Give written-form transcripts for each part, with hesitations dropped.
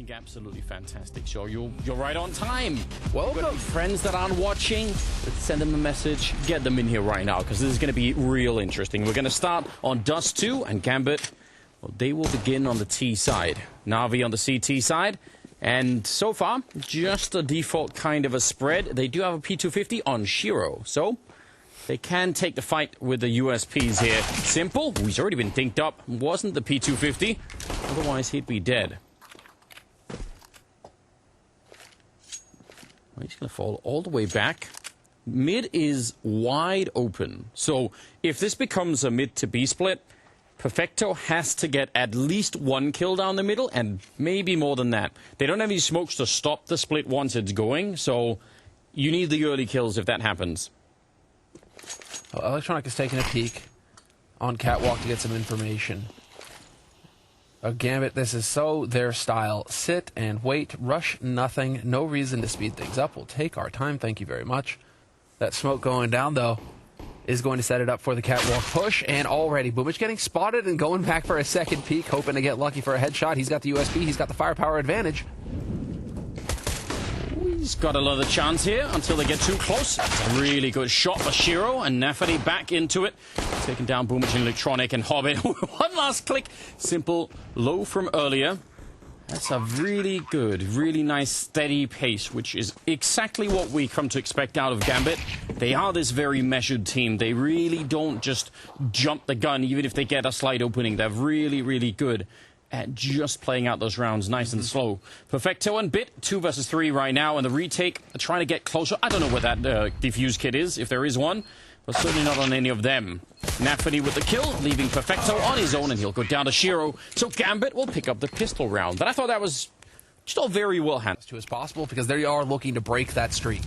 think absolutely fantastic show. You're right on time. Welcome. Friends that aren't watching, let's send them a message. Get them in here right now, because this is going to be real interesting. We're going to start on Dust 2 and Gambit. Well, they will begin on the T side. Navi on the CT side. And so far, just a default kind of a spread. They do have a P250 on Shiro, so they can take the fight with the USPs here. Simple, who's already been dinked up, wasn't the P250. Otherwise, he'd be dead. Well, he's going to fall all the way back. Mid is wide open. So if this becomes a mid to B split, Perfecto has to get at least one kill down the middle, and maybe more than that. They don't have any smokes to stop the split once it's going, so you need the early kills if that happens. Well, Electronic is taking a peek on Catwalk to get some information. Gambit, this is so their style. Sit and wait, rush nothing, no reason to speed things up. We'll take our time, thank you very much. That smoke going down, though, is going to set it up for the Catwalk push, and already Boomich getting spotted and going back for a second peek, hoping to get lucky for a headshot. He's got the USP, he's got the firepower advantage. He's got another chance here until they get too close. It's a really good shot for Shiro, and NAVI back into it. Taking down Boomich and Electronic and Hobbit. One last click. Simple low from earlier. That's a really good, really nice, steady pace, which is exactly what we come to expect out of Gambit. They are this very measured team. They really don't just jump the gun, even if they get a slight opening. They're really, really good at just playing out those rounds nice and slow. Perfecto and Bit, 2 versus 3 right now, and the retake, trying to get closer. I don't know where that defuse kit is, if there is one, but certainly not on any of them. NAVI with the kill, leaving Perfecto on his own, and he'll go down to Shiro. So Gambit will pick up the pistol round. But I thought that was still very well handled. As possible, because they are looking to break that streak.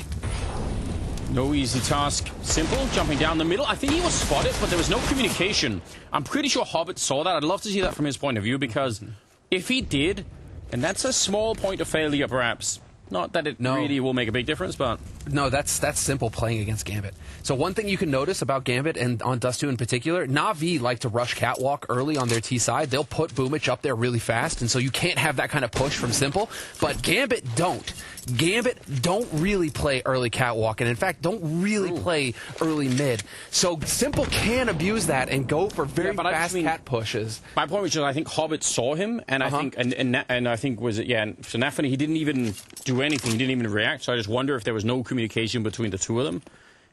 No easy task. Simple, jumping down the middle. I think he was spotted, but there was no communication. I'm pretty sure Hobbit saw that. I'd love to see that from his point of view, because if he did, and that's a small point of failure, perhaps. Not that it really will make a big difference, but... No, that's Simple playing against Gambit. So one thing you can notice about Gambit, and on Dust 2 in particular, Navi like to rush Catwalk early on their T side. They'll put Boomich up there really fast, and so you can't have that kind of push from Simple. But Gambit don't. Gambit don't really play early Catwalk, and in fact, don't really play early mid. So Simple can abuse that and go for very fast cat pushes. My point was just, I think Hobbit saw him, and I think, and I think was it, yeah. So NAVI, he didn't even do anything. He didn't even react. So I just wonder if there was no communication between the two of them.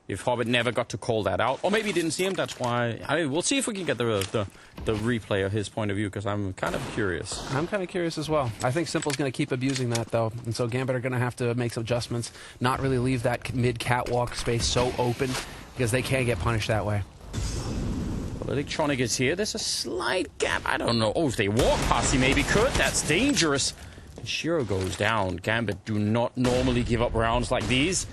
If Hobbit never got to call that out, or maybe he didn't see him. That's why. I mean, we'll see if we can get the replay of his point of view, because I'm kind of curious. I'm kind of curious as well. I think Simple's going to keep abusing that, though, and so Gambit are going to have to make some adjustments, not really leave that mid catwalk space so open, because they can't get punished that way. Well, Electronic is here. There's a slight gap. I don't know. Oh, if they walk past, he maybe could. That's dangerous. Shiro goes down. Gambit do not normally give up rounds like these.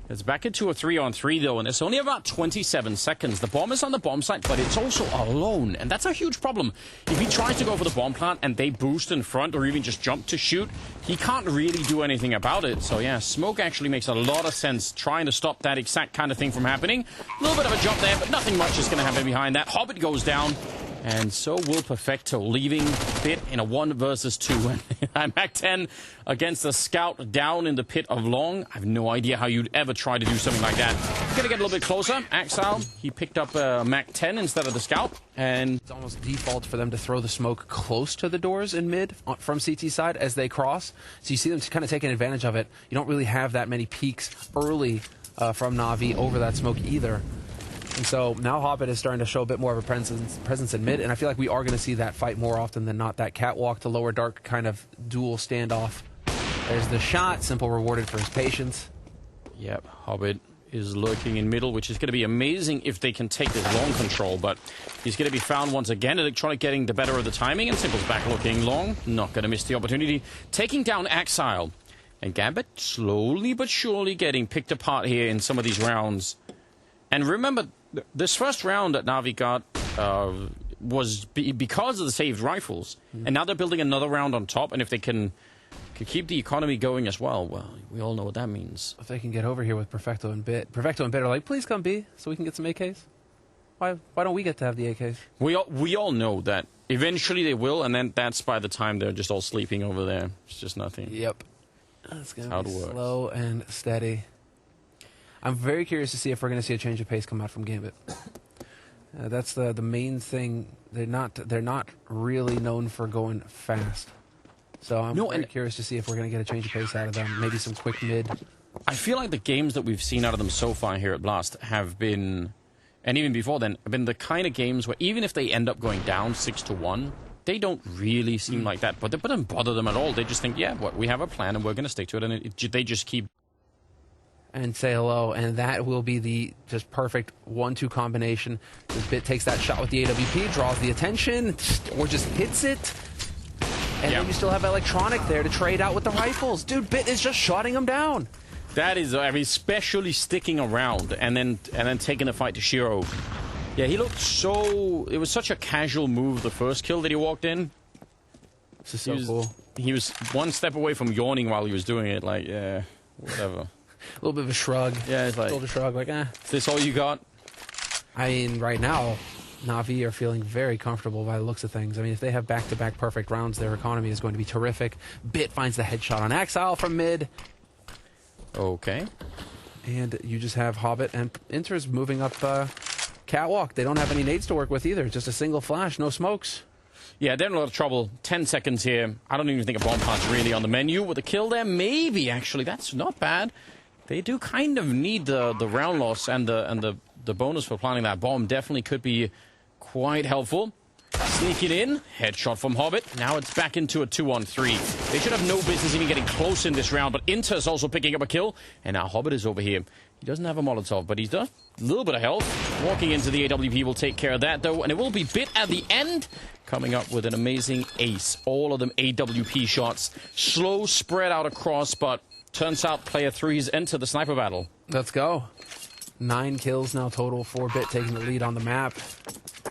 It's back into a 3-on-3, though, and it's only about 27 seconds. The bomb is on the bomb site, but it's also alone, and that's a huge problem. If he tries to go for the bomb plant and they boost in front or even just jump to shoot, he can't really do anything about it. So, yeah, smoke actually makes a lot of sense, trying to stop that exact kind of thing from happening. A little bit of a jump there, but nothing much is going to happen behind that. Hobbit goes down. And so will Perfecto, leaving Bit in a 1 versus 2. I'm Mac 10 against the Scout down in the pit of Long. I have no idea how you'd ever try to do something like that. Gonna get a little bit closer. Axile, he picked up Mac 10 instead of the Scout. And it's almost default for them to throw the smoke close to the doors in mid from CT side as they cross. So you see them kind of taking advantage of it. You don't really have that many peaks early from Navi over that smoke either. And so now Hobbit is starting to show a bit more of a presence in mid, and I feel like we are going to see that fight more often than not, that catwalk to lower dark kind of dual standoff. There's the shot, Simple rewarded for his patience. Yep, Hobbit is lurking in middle, which is going to be amazing if they can take this Long control, but he's going to be found once again. Electronic getting the better of the timing, and Simple's back looking Long. Not going to miss the opportunity. Taking down Axile. And Gambit slowly but surely getting picked apart here in some of these rounds. And remember, this first round that Navi got was because of the saved rifles. And now they're building another round on top, and if they can keep the economy going as well, we all know what that means. If they can get over here with Perfecto and Bit. Perfecto and Bit are like, please come B, so we can get some AKs. Why don't we get to have the AKs? We all know that Eventually they will, and then that's by the time they're just all sleeping over there. It's just nothing. Yep. It's going How to it be works. slow and steady. I'm very curious to see if we're going to see a change of pace come out from Gambit. That's the main thing. They're not really known for going fast. So I'm very curious to see if we're going to get a change of pace out of them. Maybe some quick mid. I feel like the games that we've seen out of them so far here at Blast have been, and even before then, have been the kind of games where even if they end up going down 6-1, they don't really seem like that. But it doesn't bother them at all. They just think, yeah, we have a plan and we're going to stick to it. And they just keep... And say hello, and that will be the just perfect 1-2 combination. The Bit takes that shot with the AWP, draws the attention, or just hits it. And then you still have Electronic there to trade out with the rifles. Dude, Bit is just shotting them down. That is, I mean, especially sticking around and then taking the fight to Shiro. Yeah, he looked so... It was such a casual move, the first kill that he walked in. This is so cool. He was one step away from yawning while he was doing it, like, yeah, whatever. A little bit of a shrug. Yeah, it's like... Shoulder shrug, like, eh. Is this all you got? I mean, right now, Navi are feeling very comfortable by the looks of things. I mean, if they have back-to-back perfect rounds, their economy is going to be terrific. Bit finds the headshot on Exile from mid. Okay. And you just have Hobbit and Inter's moving up catwalk. They don't have any nades to work with either. Just a single flash, no smokes. Yeah, they're in a lot of trouble. 10 seconds here. I don't even think a bomb plant's really on the menu. With a kill there, maybe, actually. That's not bad. They do kind of need the round loss, and the bonus for planting that bomb definitely could be quite helpful. Sneak it in. Headshot from Hobbit. Now it's back into a 2-on-3. They should have no business even getting close in this round, but Inter's also picking up a kill. And now Hobbit is over here. He doesn't have a Molotov, but he's done a little bit of health. Walking into the AWP will take care of that, though, and it will be Bit at the end, coming up with an amazing ace. All of them AWP shots. Slow spread out across, but turns out player 3's enter the sniper battle. Let's go. 9 kills now total. 4-Bit taking the lead on the map.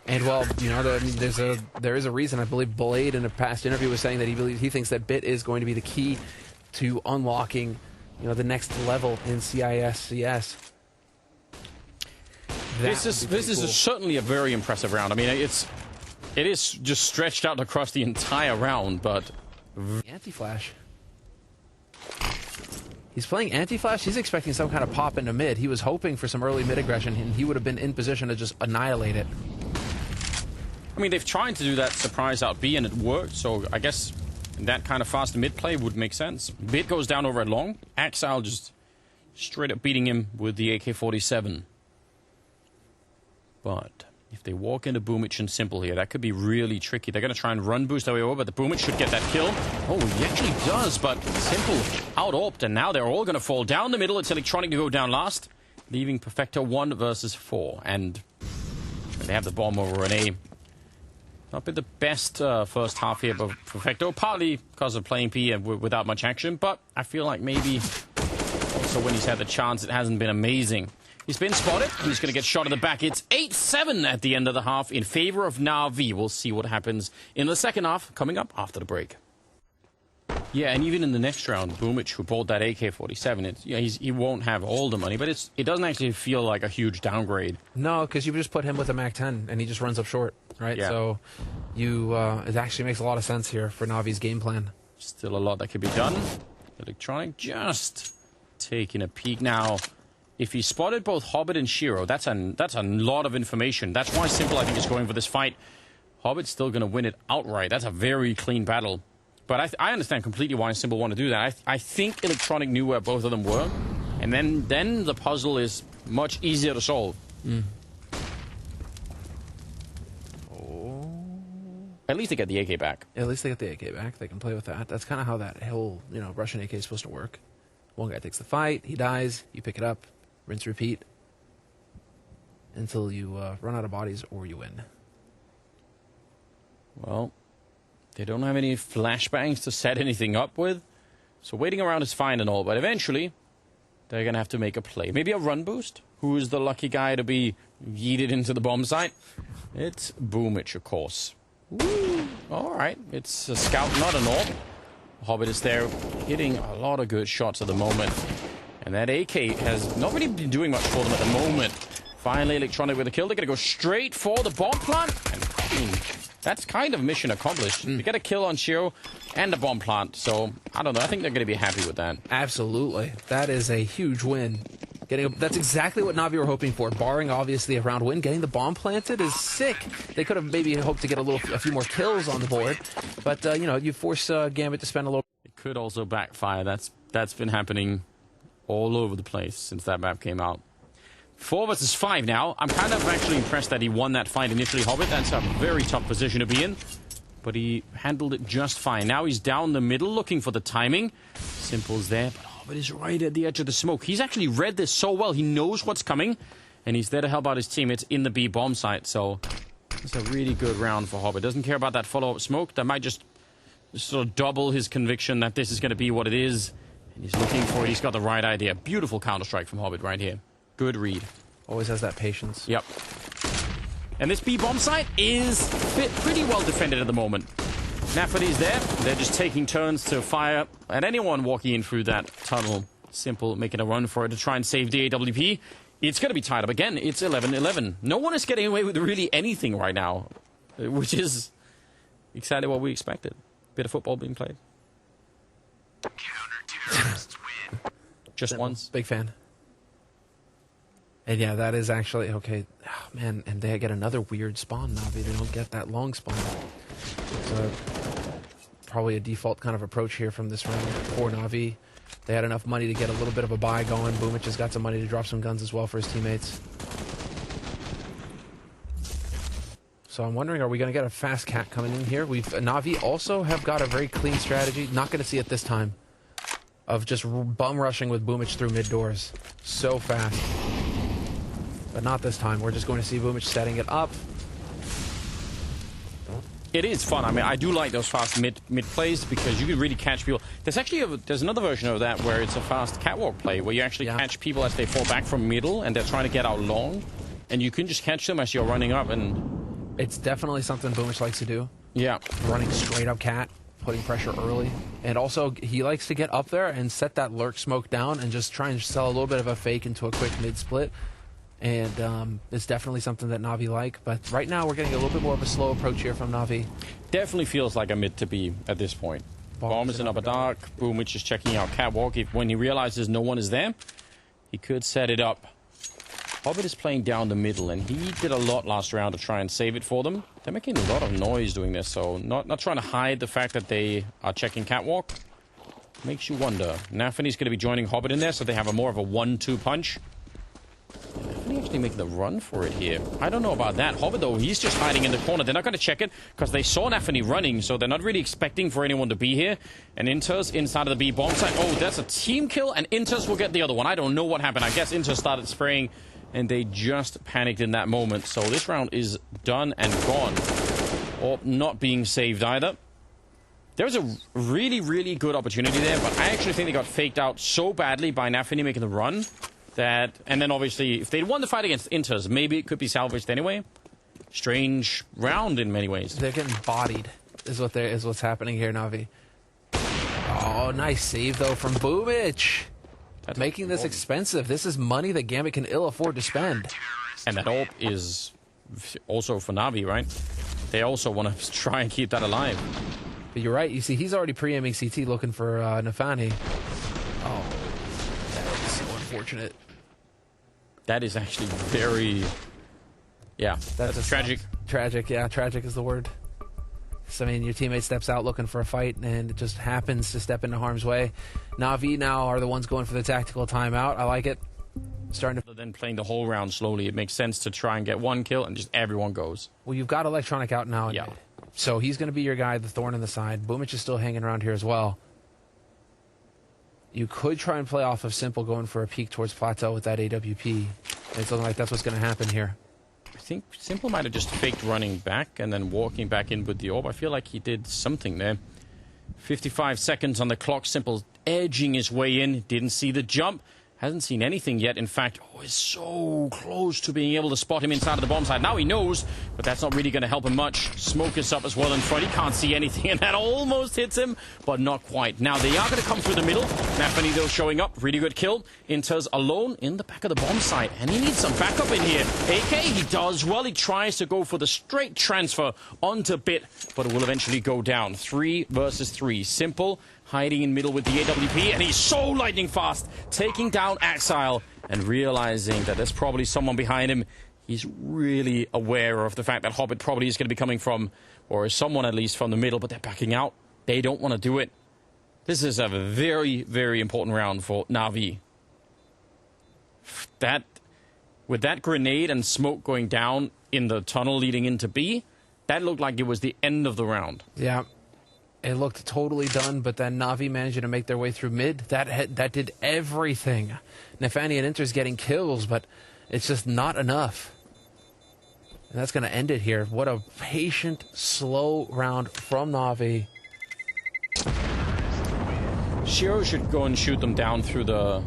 And, well, you know, there is a reason. I believe Blade in a past interview was saying that he thinks that Bit is going to be the key to unlocking, you know, the next level in CIS/CS. This is certainly a very impressive round. I mean, it is just stretched out across the entire round, but... Anti-flash. He's playing anti-flash. He's expecting some kind of pop into mid. He was hoping for some early mid aggression, and he would have been in position to just annihilate it. I mean, they've tried to do that surprise out B, and it worked, so I guess that kind of fast mid play would make sense. Bit goes down over at long. Exile just straight up beating him with the AK-47. But if they walk into Boomich and Simple here, that could be really tricky. They're going to try and run boost their way over, but the Boomich should get that kill. Oh, he actually does, but Simple out-orped, and now they're all going to fall down the middle. It's Electronic to go down last, leaving Perfecto 1 versus 4. And they have the bomb over an A. Not been the best first half here, but Perfecto, partly because of playing P without much action, but I feel like maybe also when he's had the chance, it hasn't been amazing. He's been spotted. He's going to get shot in the back. It's 8-7 at the end of the half in favor of Navi. We'll see what happens in the second half, coming up after the break. Yeah, and even in the next round, Boomich, who bought that AK-47, he won't have all the money, but it doesn't actually feel like a huge downgrade. No, because you just put him with a MAC-10, and he just runs up short, right? Yeah. So it actually makes a lot of sense here for Navi's game plan. Still a lot that could be done. Electronic just taking a peek now. If he spotted both Hobbit and Shiro, that's a lot of information. That's why Simple, I think, is going for this fight. Hobbit's still going to win it outright. That's a very clean battle. But I understand completely why Simple want to do that. I think Electronic knew where both of them were. And then the puzzle is much easier to solve. Mm. At least they get the AK back. At least they get the AK back. They can play with that. That's kind of how that whole, you know, Russian AK is supposed to work. One guy takes the fight, he dies, you pick it up, rinse, repeat, until you run out of bodies or you win. Well, they don't have any flashbangs to set anything up with, so waiting around is fine and all, but eventually they're going to have to make a play. Maybe a run boost? Who is the lucky guy to be yeeted into the bomb site? It's Boomich, of course. Woo! All right, it's a scout, not an AWP. Hobbit is there, hitting a lot of good shots at the moment. And that AK has not really been doing much for them at the moment. Finally, Electronic with a kill. They're going to go straight for the bomb plant. And I mean, that's kind of mission accomplished. You get a kill on Shiro and a bomb plant, so I don't know. I think they're going to be happy with that. Absolutely. That is a huge win. That's exactly what Navi were hoping for, barring obviously a round win. Getting the bomb planted is sick. They could have maybe hoped to get a few more kills on the board, but you know, you force Gambit to spend a little. It could also backfire. That's been happening all over the place since that map came out. 4 versus 5 now. I'm kind of actually impressed that he won that fight initially, Hobbit. That's a very tough position to be in, but he handled it just fine. Now he's down the middle looking for the timing. Simple's there, but Hobbit is right at the edge of the smoke. He's actually read this so well. He knows what's coming, and he's there to help out his teammates in the B bomb site. So it's a really good round for Hobbit. Doesn't care about that follow-up smoke. That might just sort of double his conviction that this is going to be what it is. And he's looking for it. He's got the right idea. Beautiful counter-strike from Hobbit right here. Good read. Always has that patience. Yep. And this B-bomb site is pretty well defended at the moment. NAVI's there. They're just taking turns to fire at anyone walking in through that tunnel. Simple making a run for it to try and save the AWP. It's going to be tied up again. It's 11-11. No one is getting away with really anything right now, which is exactly what we expected. Bit of football being played. Counter-terrorists win. Just once. Big fan. And yeah, that is actually, okay, oh, man, and they get another weird spawn, Navi. They don't get that long spawn. So probably a default kind of approach here from this round for Navi. They had enough money to get a little bit of a buy going. Boomich has got some money to drop some guns as well for his teammates. So I'm wondering, are we going to get a fast cat coming in here? Navi also have got a very clean strategy. Not going to see it this time. Of just bum rushing with Boomich through mid doors. So fast. But not this time. We're just going to see Boomich setting it up. It is fun. I mean, I do like those fast mid plays because you can really catch people. There's actually there's another version of that where it's a fast catwalk play where you actually catch people as they fall back from middle and they're trying to get out long, and you can just catch them as you're running up. And it's definitely something Boomich likes to do. Yeah, running straight up cat, putting pressure early, and also he likes to get up there and set that lurk smoke down and just try and sell a little bit of a fake into a quick mid split. And it's definitely something that Navi like. But right now, we're getting a little bit more of a slow approach here from Navi. Definitely feels like a mid to be at this point. Bomb is in upper dark. Boomich is checking out catwalk. When he realizes no one is there, he could set it up. Hobbit is playing down the middle, and he did a lot last round to try and save it for them. They're making a lot of noise doing this, so not trying to hide the fact that they are checking catwalk. Makes you wonder. NAVI's going to be joining Hobbit in there, so they have more of a 1-2 punch. NAVI actually making the run for it here. I don't know about that. Hobbit, though, he's just hiding in the corner. They're not going to check it because they saw NAVI running, so they're not really expecting for anyone to be here. And Inters inside of the B bomb site. Oh, that's a team kill, and Inters will get the other one. I don't know what happened. I guess Inters started spraying, and they just panicked in that moment. So this round is done and gone. Or not being saved either. There was a really, really good opportunity there, but I actually think they got faked out so badly by NAVI making the run. And then obviously, if they'd won the fight against Inters, maybe it could be salvaged anyway. Strange round in many ways. They're getting bodied, is what's happening here, Navi. Oh, nice save though from Boomich. That's making this expensive. This is money that Gambit can ill afford to spend. And that AWP is also for Navi, right? They also want to try and keep that alive. But you're right. You see, he's already pre-aiming CT looking for Nafani. Oh, that is so unfortunate. That is actually very... Yeah, that's tragic. Tragic, yeah. Tragic is the word. So, I mean, your teammate steps out looking for a fight, and it just happens to step into harm's way. NAVI now are the ones going for the tactical timeout. I like it. Starting to... Then playing the whole round slowly, it makes sense to try and get one kill, and just everyone goes. Well, you've got Electronic out now. Yeah. So he's going to be your guy, the thorn in the side. Boomich is still hanging around here as well. You could try and play off of Simple going for a peek towards Plateau with that AWP. It's looking like that's what's going to happen here. I think Simple might have just faked running back and then walking back in with the AWP. I feel like he did something there. 55 seconds on the clock. Simple edging his way in. Didn't see the jump. Hasn't seen anything yet. In fact, is so close to being able to spot him inside of the bomb side. Now he knows, but that's not really going to help him much. Smoke is up as well in front. He can't see anything, and that almost hits him, but not quite. Now they are going to come through the middle. NAVI though showing up. Really good kill. Inters alone in the back of the bomb site, and he needs some backup in here. AK, he does well. He tries to go for the straight transfer onto Bit, but it will eventually go down. 3 versus 3. Simple. Hiding in middle with the AWP, and he's so lightning fast, taking down Axile, and realizing that there's probably someone behind him. He's really aware of the fact that Hobbit probably is going to be coming from, or someone at least from the middle, but they're backing out. They don't want to do it. This is a very, very important round for NAVI. With that grenade and smoke going down in the tunnel leading into B, that looked like it was the end of the round. Yeah. It looked totally done, but then NAVI managed to make their way through mid. That did everything. NAVI and Inter's getting kills, but it's just not enough. And that's going to end it here. What a patient, slow round from NAVI. Shiro should go and shoot them down through the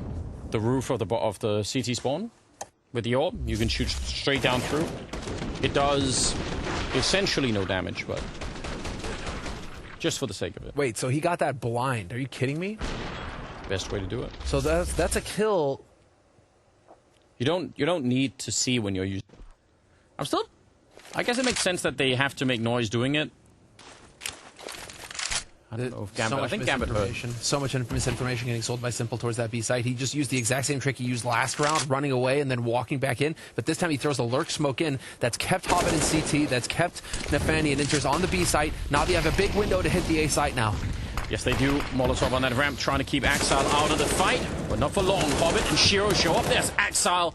roof of the CT spawn. With the orb, you can shoot straight down through. It does essentially no damage, but just for the sake of it. Wait, so he got that blind. Are you kidding me? Best way to do it. So that's a kill. You don't need to see when you're using. I guess it makes sense that they have to make noise doing it. I don't know if Gambit. I think Gambit heard. So much misinformation getting sold by Simple towards that B site. He just used the exact same trick he used last round, running away and then walking back in. But this time he throws a lurk smoke in. That's kept Hobbit and CT. That's kept NAVI and Inters on the B site. Now they have a big window to hit the A site now. Yes, they do. Molotov on that ramp, trying to keep Axile out of the fight, but not for long. Hobbit and Shiro show up. There's Axile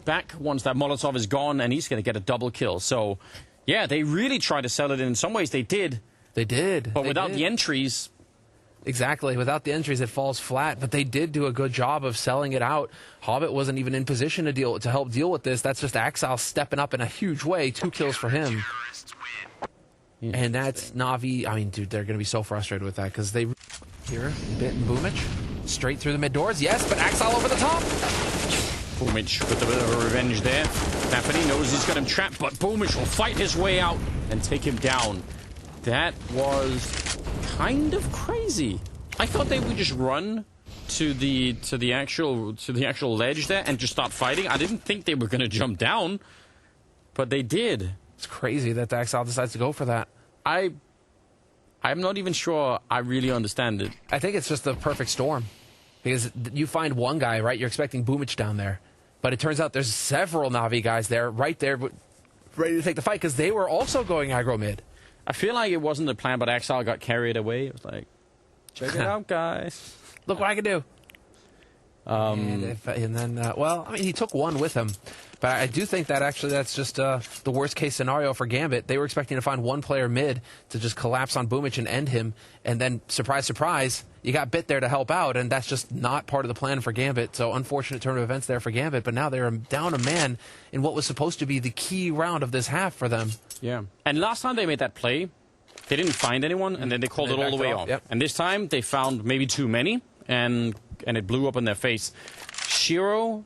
back once that Molotov is gone, and he's going to get a double kill. So, yeah, they really tried to sell it in some ways. They did. They did. But without the entries. Exactly. Without the entries, it falls flat. But they did do a good job of selling it out. Hobbit wasn't even in position to help deal with this. That's just Axile stepping up in a huge way. 2 kills for him. And that's NAVI. I mean, dude, they're going to be so frustrated with that because they here, Bit and Boomich straight through the mid doors. Yes, but Axile over the top. Boomich with a bit of a revenge there. NAVI knows he's got him trapped, but Boomich will fight his way out and take him down. That was kind of crazy. I thought they would just run to the actual ledge there and just start fighting. I didn't think they were going to jump down, but they did. It's crazy that Axile decides to go for that. I'm not even sure I really understand it. I think it's just the perfect storm. Because you find one guy, right? You're expecting Boomich down there. But it turns out there's several NAVI guys there, right there, ready to take the fight, because they were also going aggro mid. I feel like it wasn't the plan, but Axile got carried away. It was like, check it out, guys. Look what I can do. And then, well, I mean, he took one with him. But I do think that actually that's just the worst-case scenario for Gambit. They were expecting to find one player mid to just collapse on Boomich and end him. And then, surprise, surprise, you got Bit there to help out, and that's just not part of the plan for Gambit. So, unfortunate turn of events there for Gambit. But now they're down a man in what was supposed to be the key round of this half for them. Yeah. And last time they made that play, they didn't find anyone, and then they called it all the way off. Yep. And this time, they found maybe too many, and it blew up in their face. Shiro,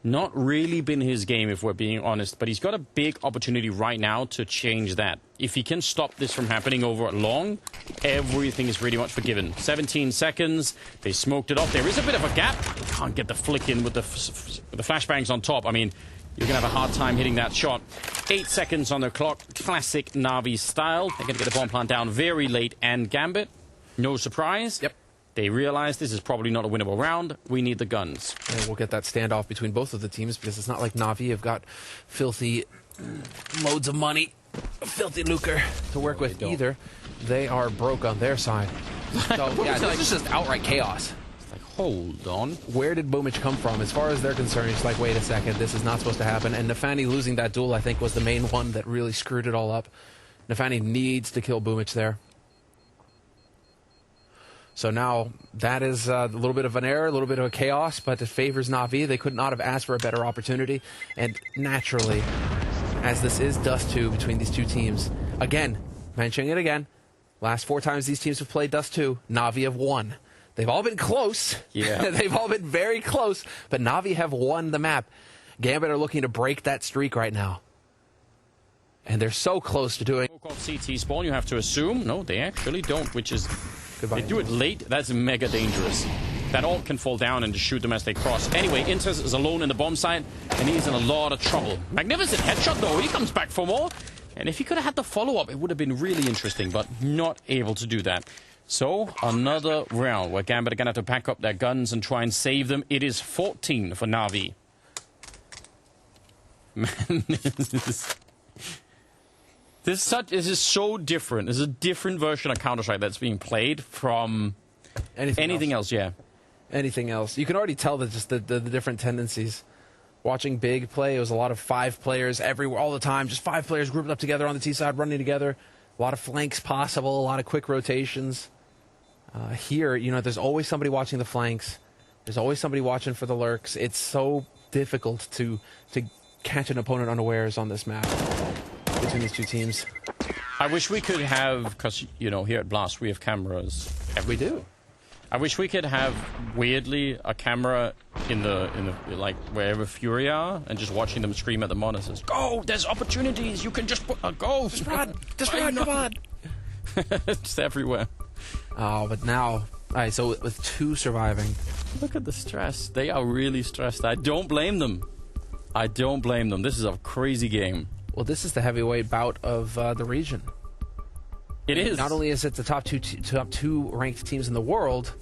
not really been his game, if we're being honest, but he's got a big opportunity right now to change that. If he can stop this from happening over long, everything is pretty much forgiven. 17 seconds, they smoked it off. There is a bit of a gap. Can't get the flick in with the flashbangs on top. I mean, you're going to have a hard time hitting that shot. 8 seconds on the clock, classic NAVI style. They're going to get the bomb plant down very late, and Gambit, no surprise. Yep. They realize this is probably not a winnable round. We need the guns. And we'll get that standoff between both of the teams because it's not like NAVI have got filthy loads of money, filthy lucre to work with either. They are broke on their side. So, yeah, this is just outright chaos. It's like, hold on. Where did Boomich come from? As far as they're concerned, it's like, wait a second, this is not supposed to happen. And NAVI losing that duel, I think, was the main one that really screwed it all up. NAVI needs to kill Boomich there. So now that is a little bit of an error, a little bit of a chaos, but it favors NAVI. They could not have asked for a better opportunity. And naturally, as this is Dust 2 between these two teams, again, mentioning it again, last 4 times these teams have played Dust 2, NAVI have won. They've all been close. Yeah. They've all been very close. But Navi have won the map. Gambit are looking to break that streak right now. And they're so close to doing... CT spawn, you have to assume. No, they actually don't, which is... Goodbye. They do it late. That's mega dangerous. That ult can fall down and just shoot them as they cross. Anyway, Inters is alone in the bomb site, and he's in a lot of trouble. Magnificent headshot, though. He comes back for more. And if he could have had the follow-up, it would have been really interesting, but not able to do that. So, another round where Gambit are going to have to pack up their guns and try and save them. It is 14 for Navi. Man, this is so different. This is a different version of Counter-Strike that's being played from anything else. Yeah. Anything else. You can already tell that just the different tendencies. Watching Big play, it was a lot of 5 players everywhere, all the time. Just 5 players grouped up together on the T side, running together. A lot of flanks possible, a lot of quick rotations. Here, you know, there's always somebody watching the flanks. There's always somebody watching for the lurks. It's so difficult to catch an opponent unawares on this map between these two teams. I wish we could have, because, you know, here at Blast we have cameras. We do. I wish we could have, weirdly, a camera in the like, wherever Fury are, and just watching them scream at the monitors. Go! There's opportunities! You can just put a go! Just run! Just run! Come on! Just everywhere. Oh, but now... All right, so with 2 surviving... Look at the stress. They are really stressed. I don't blame them. I don't blame them. This is a crazy game. Well, this is the heavyweight bout of the region. It is. Not only is it the top two ranked teams in the world,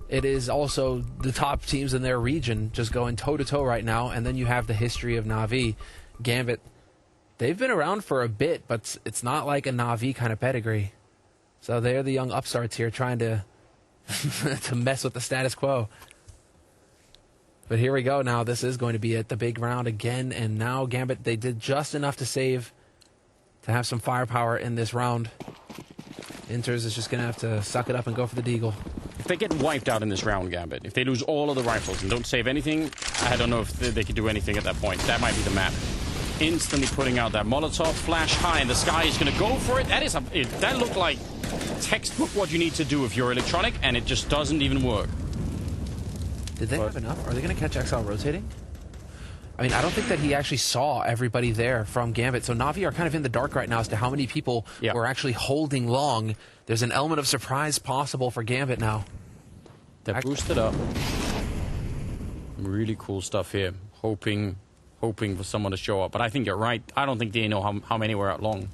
it is also the top teams in their region just going toe-to-toe right now. And then you have the history of Navi. Gambit, they've been around for a bit, but it's not like a Navi kind of pedigree. So they're the young upstarts here trying to to mess with the status quo. But here we go now. This is going to be it, the big round again. And now Gambit, they did just enough to save, to have some firepower in this round. Inters is just going to have to suck it up and go for the deagle. If they get wiped out in this round, Gambit, if they lose all of the rifles and don't save anything, I don't know if they can do anything at that point. That might be the map. Instantly putting out that Molotov, flash high in the sky. He's going to go for it. That looked like textbook what you need to do if you're electronic, and it just doesn't even work. Did they have enough? Are they going to catch XL rotating? I mean, I don't think that he actually saw everybody there from Gambit. So Navi are kind of in the dark right now as to how many people were actually holding long. There's an element of surprise possible for Gambit now. They're boosted up. Really cool stuff here. Hoping for someone to show up. But I think you're right. I don't think they know how many were out long.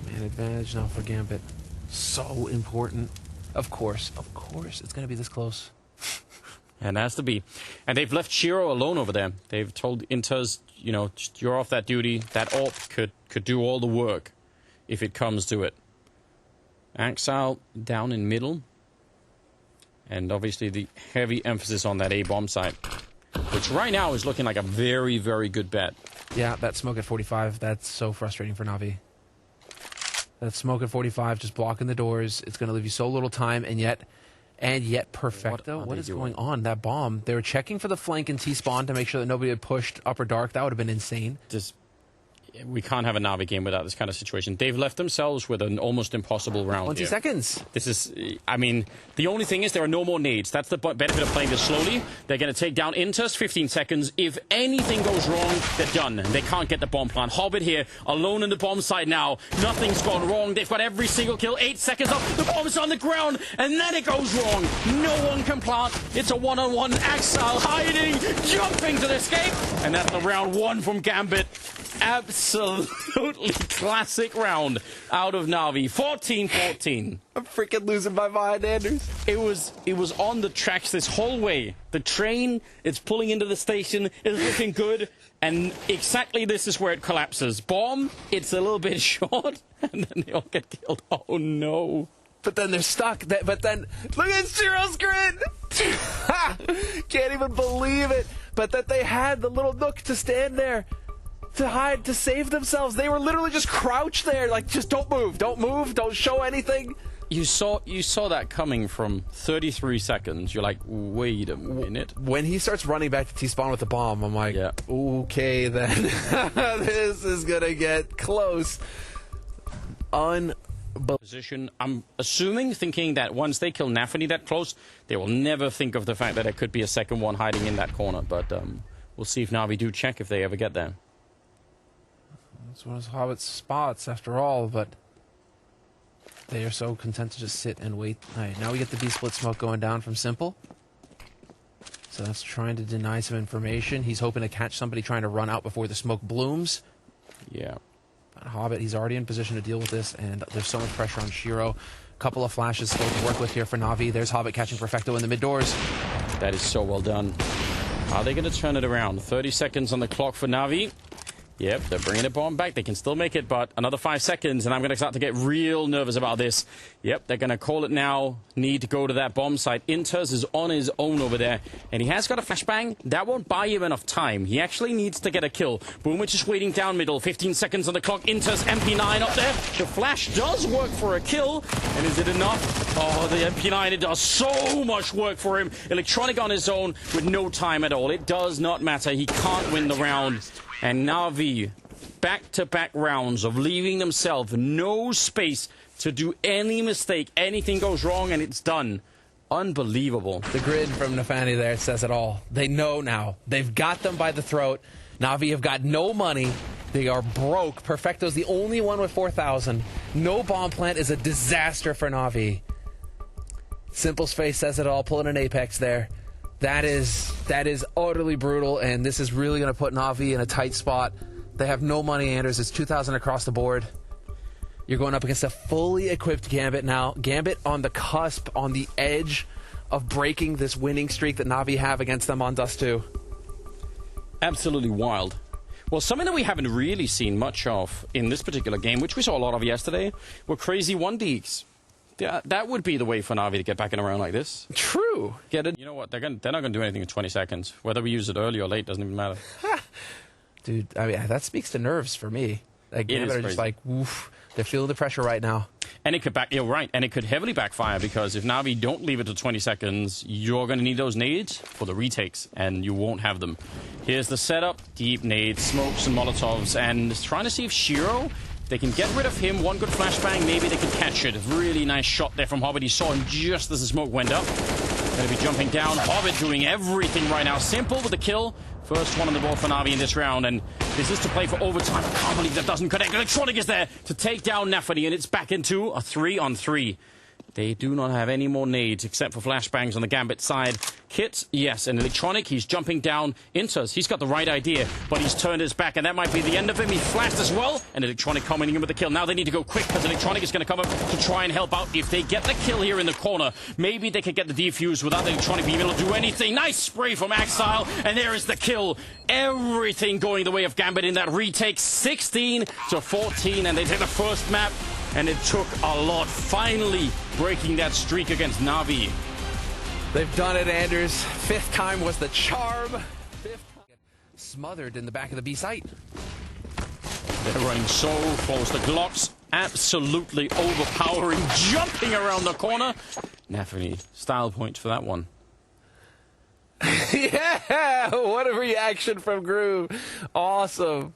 Man advantage now for Gambit. So important. Of course, it's going to be this close. And it has to be. And they've left Shiro alone over there. They've told Inters, you know, you're off that duty. That AWP could do all the work if it comes to it. Axile down in middle. And obviously the heavy emphasis on that A-bomb site, which right now is looking like a very, very good bet. Yeah, that smoke at 45, that's so frustrating for Navi. That smoke at 45 just blocking the doors. It's going to leave you so little time, and yet perfecto. What is going on? That bomb. They were checking for the flank and T-spawn to make sure that nobody had pushed upper dark. That would have been insane. We can't have a Navi game without this kind of situation. They've left themselves with an almost impossible round 20 here. seconds. This is, I mean, the only thing is there are no more nades. That's the benefit of playing this slowly. They're going to take down Inters, 15 seconds. If anything goes wrong, they're done. They can't get the bomb plant. Hobbit here, alone in the bomb site now. Nothing's gone wrong. They've got every single kill. 8 seconds up. The bomb's on the ground, and then it goes wrong. No one can plant. It's a one-on-one. Axile hiding, jumping to the escape. And that's the round 1 from Gambit. Absolutely classic round out of Navi. 14-14. I'm freaking losing my mind, Anders. It was on the tracks this whole way. The train, it's pulling into the station, it's looking good, and exactly this is where it collapses. Bomb, it's a little bit short, and then they all get killed. Oh no. But then they're stuck. But then, look at Shiro's grin! Can't even believe it. But that they had the little nook to stand there, to hide, to save themselves. They were literally just crouched there, like, just don't move, don't show anything. You saw that coming from 33 seconds. You're like, wait a minute. When he starts running back to T-spawn with the bomb, I'm like, okay then. This is gonna get close. position. I'm thinking that once they kill NAVI that close, they will never think of the fact that there could be a second one hiding in that corner. But we'll see if NAVI do check if they ever get there. It's one of Hobbit's spots after all, but they are so content to just sit and wait. All right, now we get the B-split smoke going down from Simple. So that's trying to deny some information. He's hoping to catch somebody trying to run out before the smoke blooms. Yeah. But Hobbit, he's already in position to deal with this, and there's so much pressure on Shiro. Couple of flashes still to work with here for NAVI. There's Hobbit catching Perfecto in the mid doors. That is so well done. Are they going to turn it around? 30 seconds on the clock for NAVI. Yep, they're bringing the bomb back. They can still make it, but another 5 seconds, and I'm going to start to get real nervous about this. Yep, they're going to call it now. Need to go to that bomb site. Inters is on his own over there, and he has got a flashbang. That won't buy him enough time. He actually needs to get a kill. Boomich is waiting down middle. 15 seconds on the clock. Inters, MP9 up there. The flash does work for a kill, and is it enough? Oh, the MP9, it does so much work for him. Electronic on his own with no time at all. It does not matter. He can't win the round. And NAVI, back-to-back rounds of leaving themselves no space to do any mistake. Anything goes wrong, and it's done. Unbelievable. The grid from Nafani there says it all. They know now. They've got them by the throat. NAVI have got no money. They are broke. Perfecto's the only one with 4,000. No bomb plant is a disaster for NAVI. Simple's face says it all. Pulling an apex there. That is utterly brutal, and this is really going to put NAVI in a tight spot. They have no money, Anders. It's 2,000 across the board. You're going up against a fully equipped Gambit now. Gambit on the cusp, on the edge of breaking this winning streak that NAVI have against them on Dust 2. Absolutely wild. Well, something that we haven't really seen much of in this particular game, which we saw a lot of yesterday, were crazy 1Ds. Yeah, that would be the way for NAVI to get back in around like this. True. Get it? You know what? They're not going to do anything in 20 seconds. Whether we use it early or late doesn't even matter. Dude, I mean, that speaks to nerves for me. Like, Gambit are just like, woof. They're feeling the pressure right now. And it could you're right. And it could heavily backfire because if NAVI don't leave it to 20 seconds, you're going to need those nades for the retakes, and you won't have them. Here's the setup. Deep nades, smokes, and Molotovs. And trying to see if Shiro... They can get rid of him. One good flashbang. Maybe they can catch it. Really nice shot there from Hobbit. He saw him just as the smoke went up. Going to be jumping down. Hobbit doing everything right now. Simple with the kill. First one on the board for NAVI in this round. And this is to play for overtime. I can't believe that doesn't connect. Electronic is there to take down NAVI. And it's back into a 3-on-3. They do not have any more nades except for flashbangs on the Gambit side. Kit, yes, and Electronic, he's jumping down. Inters, he's got the right idea, but he's turned his back, and that might be the end of him. He flashed as well, and Electronic coming in with the kill. Now they need to go quick, because Electronic is going to come up to try and help out. If they get the kill here in the corner, maybe they could get the defuse without Electronic being able to do anything. Nice spray from Axile, and there is the kill. Everything going the way of Gambit in that retake. 16-14, and they take the first map. And it took a lot, finally breaking that streak against NAVI. They've done it, Anders. 5th time was the charm. 5th time. Smothered in the back of the B site. They're running so close. The Glocks absolutely overpowering, jumping around the corner. NAVI, style point for that one. Yeah, what a reaction from Groove. Awesome.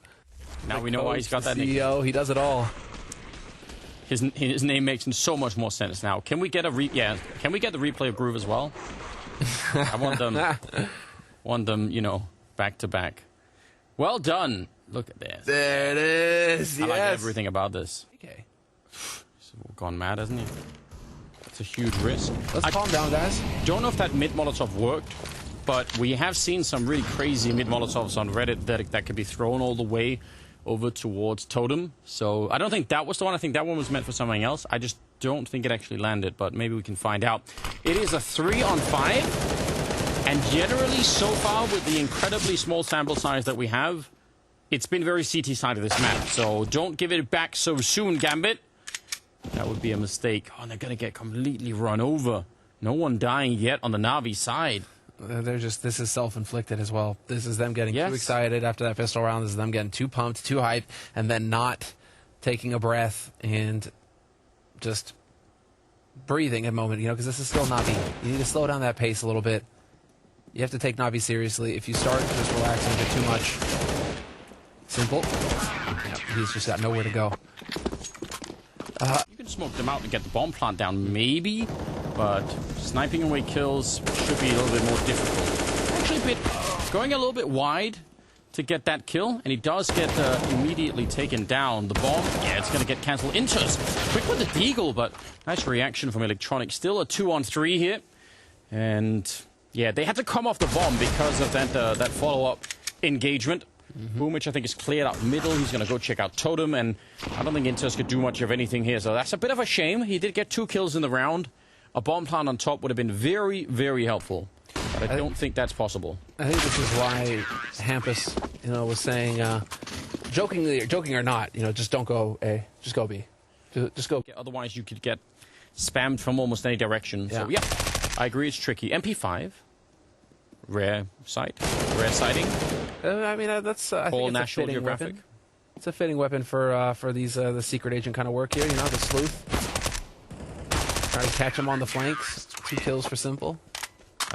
Now we know why he's got that nickname. CEO, he does it all. His name makes so much more sense now. Can we get Can we get the replay of Groove as well? I want them, you know, back to back. Well done. Look at this. There it is. I like Yes. everything about this. Okay. He's gone mad, hasn't he? It's a huge risk. Let's calm down, guys. Don't know if that mid Molotov worked, but we have seen some really crazy mid Molotovs on Reddit that could be thrown all the way over towards Totem. So I don't think that was the one. I think that one was meant for something else. I just don't think it actually landed, but maybe we can find out. It is a 3-on-5, and generally so far with the incredibly small sample size that we have, it's been very CT side of this map. So don't give it back so soon, Gambit. That would be a mistake. Oh, and they're going to get completely run over. No one dying yet on the NAVI side. This is self-inflicted as well. This is them getting too excited after that pistol round. This is them getting too pumped, too hyped, and then not taking a breath and just breathing a moment, you know, because this is still NAVI. You need to slow down that pace a little bit. You have to take NAVI seriously. If you start just relaxing a bit too much, Simple. Yep, he's just got nowhere to go. You can smoke them out to get the bomb plant down, maybe, but sniping away kills should be a little bit more difficult. Actually, going a little bit wide to get that kill, and he does get immediately taken down. The bomb, yeah, it's going to get cancelled. Inters, quick with the deagle, but nice reaction from Electronic. Still a 2-on-3 here, and yeah, they had to come off the bomb because of that follow-up engagement. Boomich, I think, is cleared out middle. He's going to go check out Totem, and I don't think Inters could do much of anything here, so that's a bit of a shame. He did get 2 kills in the round. A bomb plant on top would have been very, very helpful. But I don't think that's possible. I think this is why Hampus, was saying, joking or not, just don't go A, just go B. Just go. Otherwise, you could get spammed from almost any direction. Yeah. So, yeah, I agree, it's tricky. MP5, rare sighting. I mean, that's I think it's National a fitting Geographic. Weapon. It's a fitting weapon for these the secret agent kind of work here. The sleuth. Try to catch him on the flanks. 2 kills for Simple.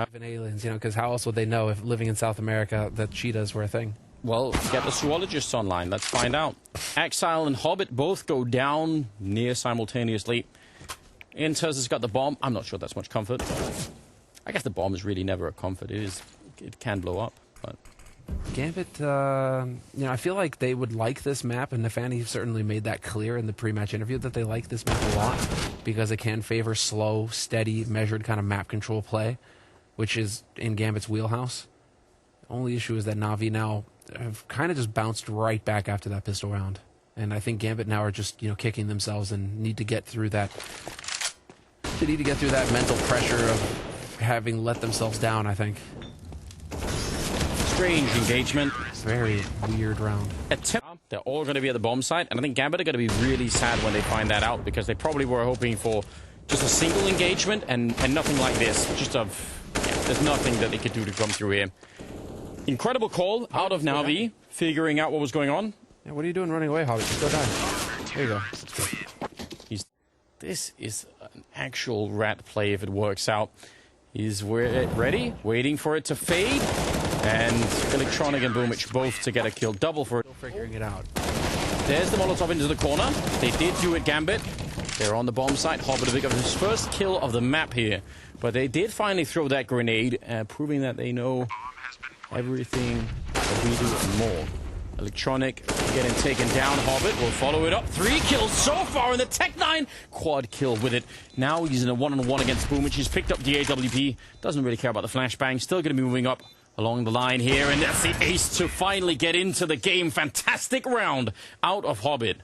Even aliens, because how else would they know if living in South America that cheetahs were a thing? Well, get the zoologists online. Let's find out. Exile and Hobbit both go down near simultaneously. Inters has got the bomb. I'm not sure that's much comfort. I guess the bomb is really never a comfort. It can blow up, but... Gambit, I feel like they would like this map, and Nafani certainly made that clear in the pre-match interview that they like this map a lot because it can favor slow, steady, measured kind of map control play, which is in Gambit's wheelhouse. The only issue is that Navi now have kind of just bounced right back after that pistol round. And I think Gambit now are just, kicking themselves and need to get through that. They need to get through that mental pressure of having let themselves down, I think. Strange engagement. Very weird round. They're all going to be at the bomb site, and I think Gambit are going to be really sad when they find that out because they probably were hoping for just a single engagement and nothing like this. There's nothing that they could do to come through here. Incredible call out of Navi, figuring out what was going on. Yeah, what are you doing running away, Hobbit? Just go die. There you go. This is an actual rat play if it works out. He's ready, waiting for it to fade. And Electronic and Boomich both to get a kill. Double for it. Still figuring it out. There's the Molotov into the corner. They did do it, Gambit. They're on the bomb site. Hobbit pick up his first kill of the map here. But they did finally throw that grenade, proving that they know everything that we do and more. Electronic getting taken down. Hobbit will follow it up. 3 kills so far in the Tech-9. Quad kill with it. Now he's in a 1-on-1 against Boomich. He's picked up the AWP. Doesn't really care about the flashbang. Still going to be moving up along the line here, and that's the ace to finally get into the game. Fantastic round out of Hobbit.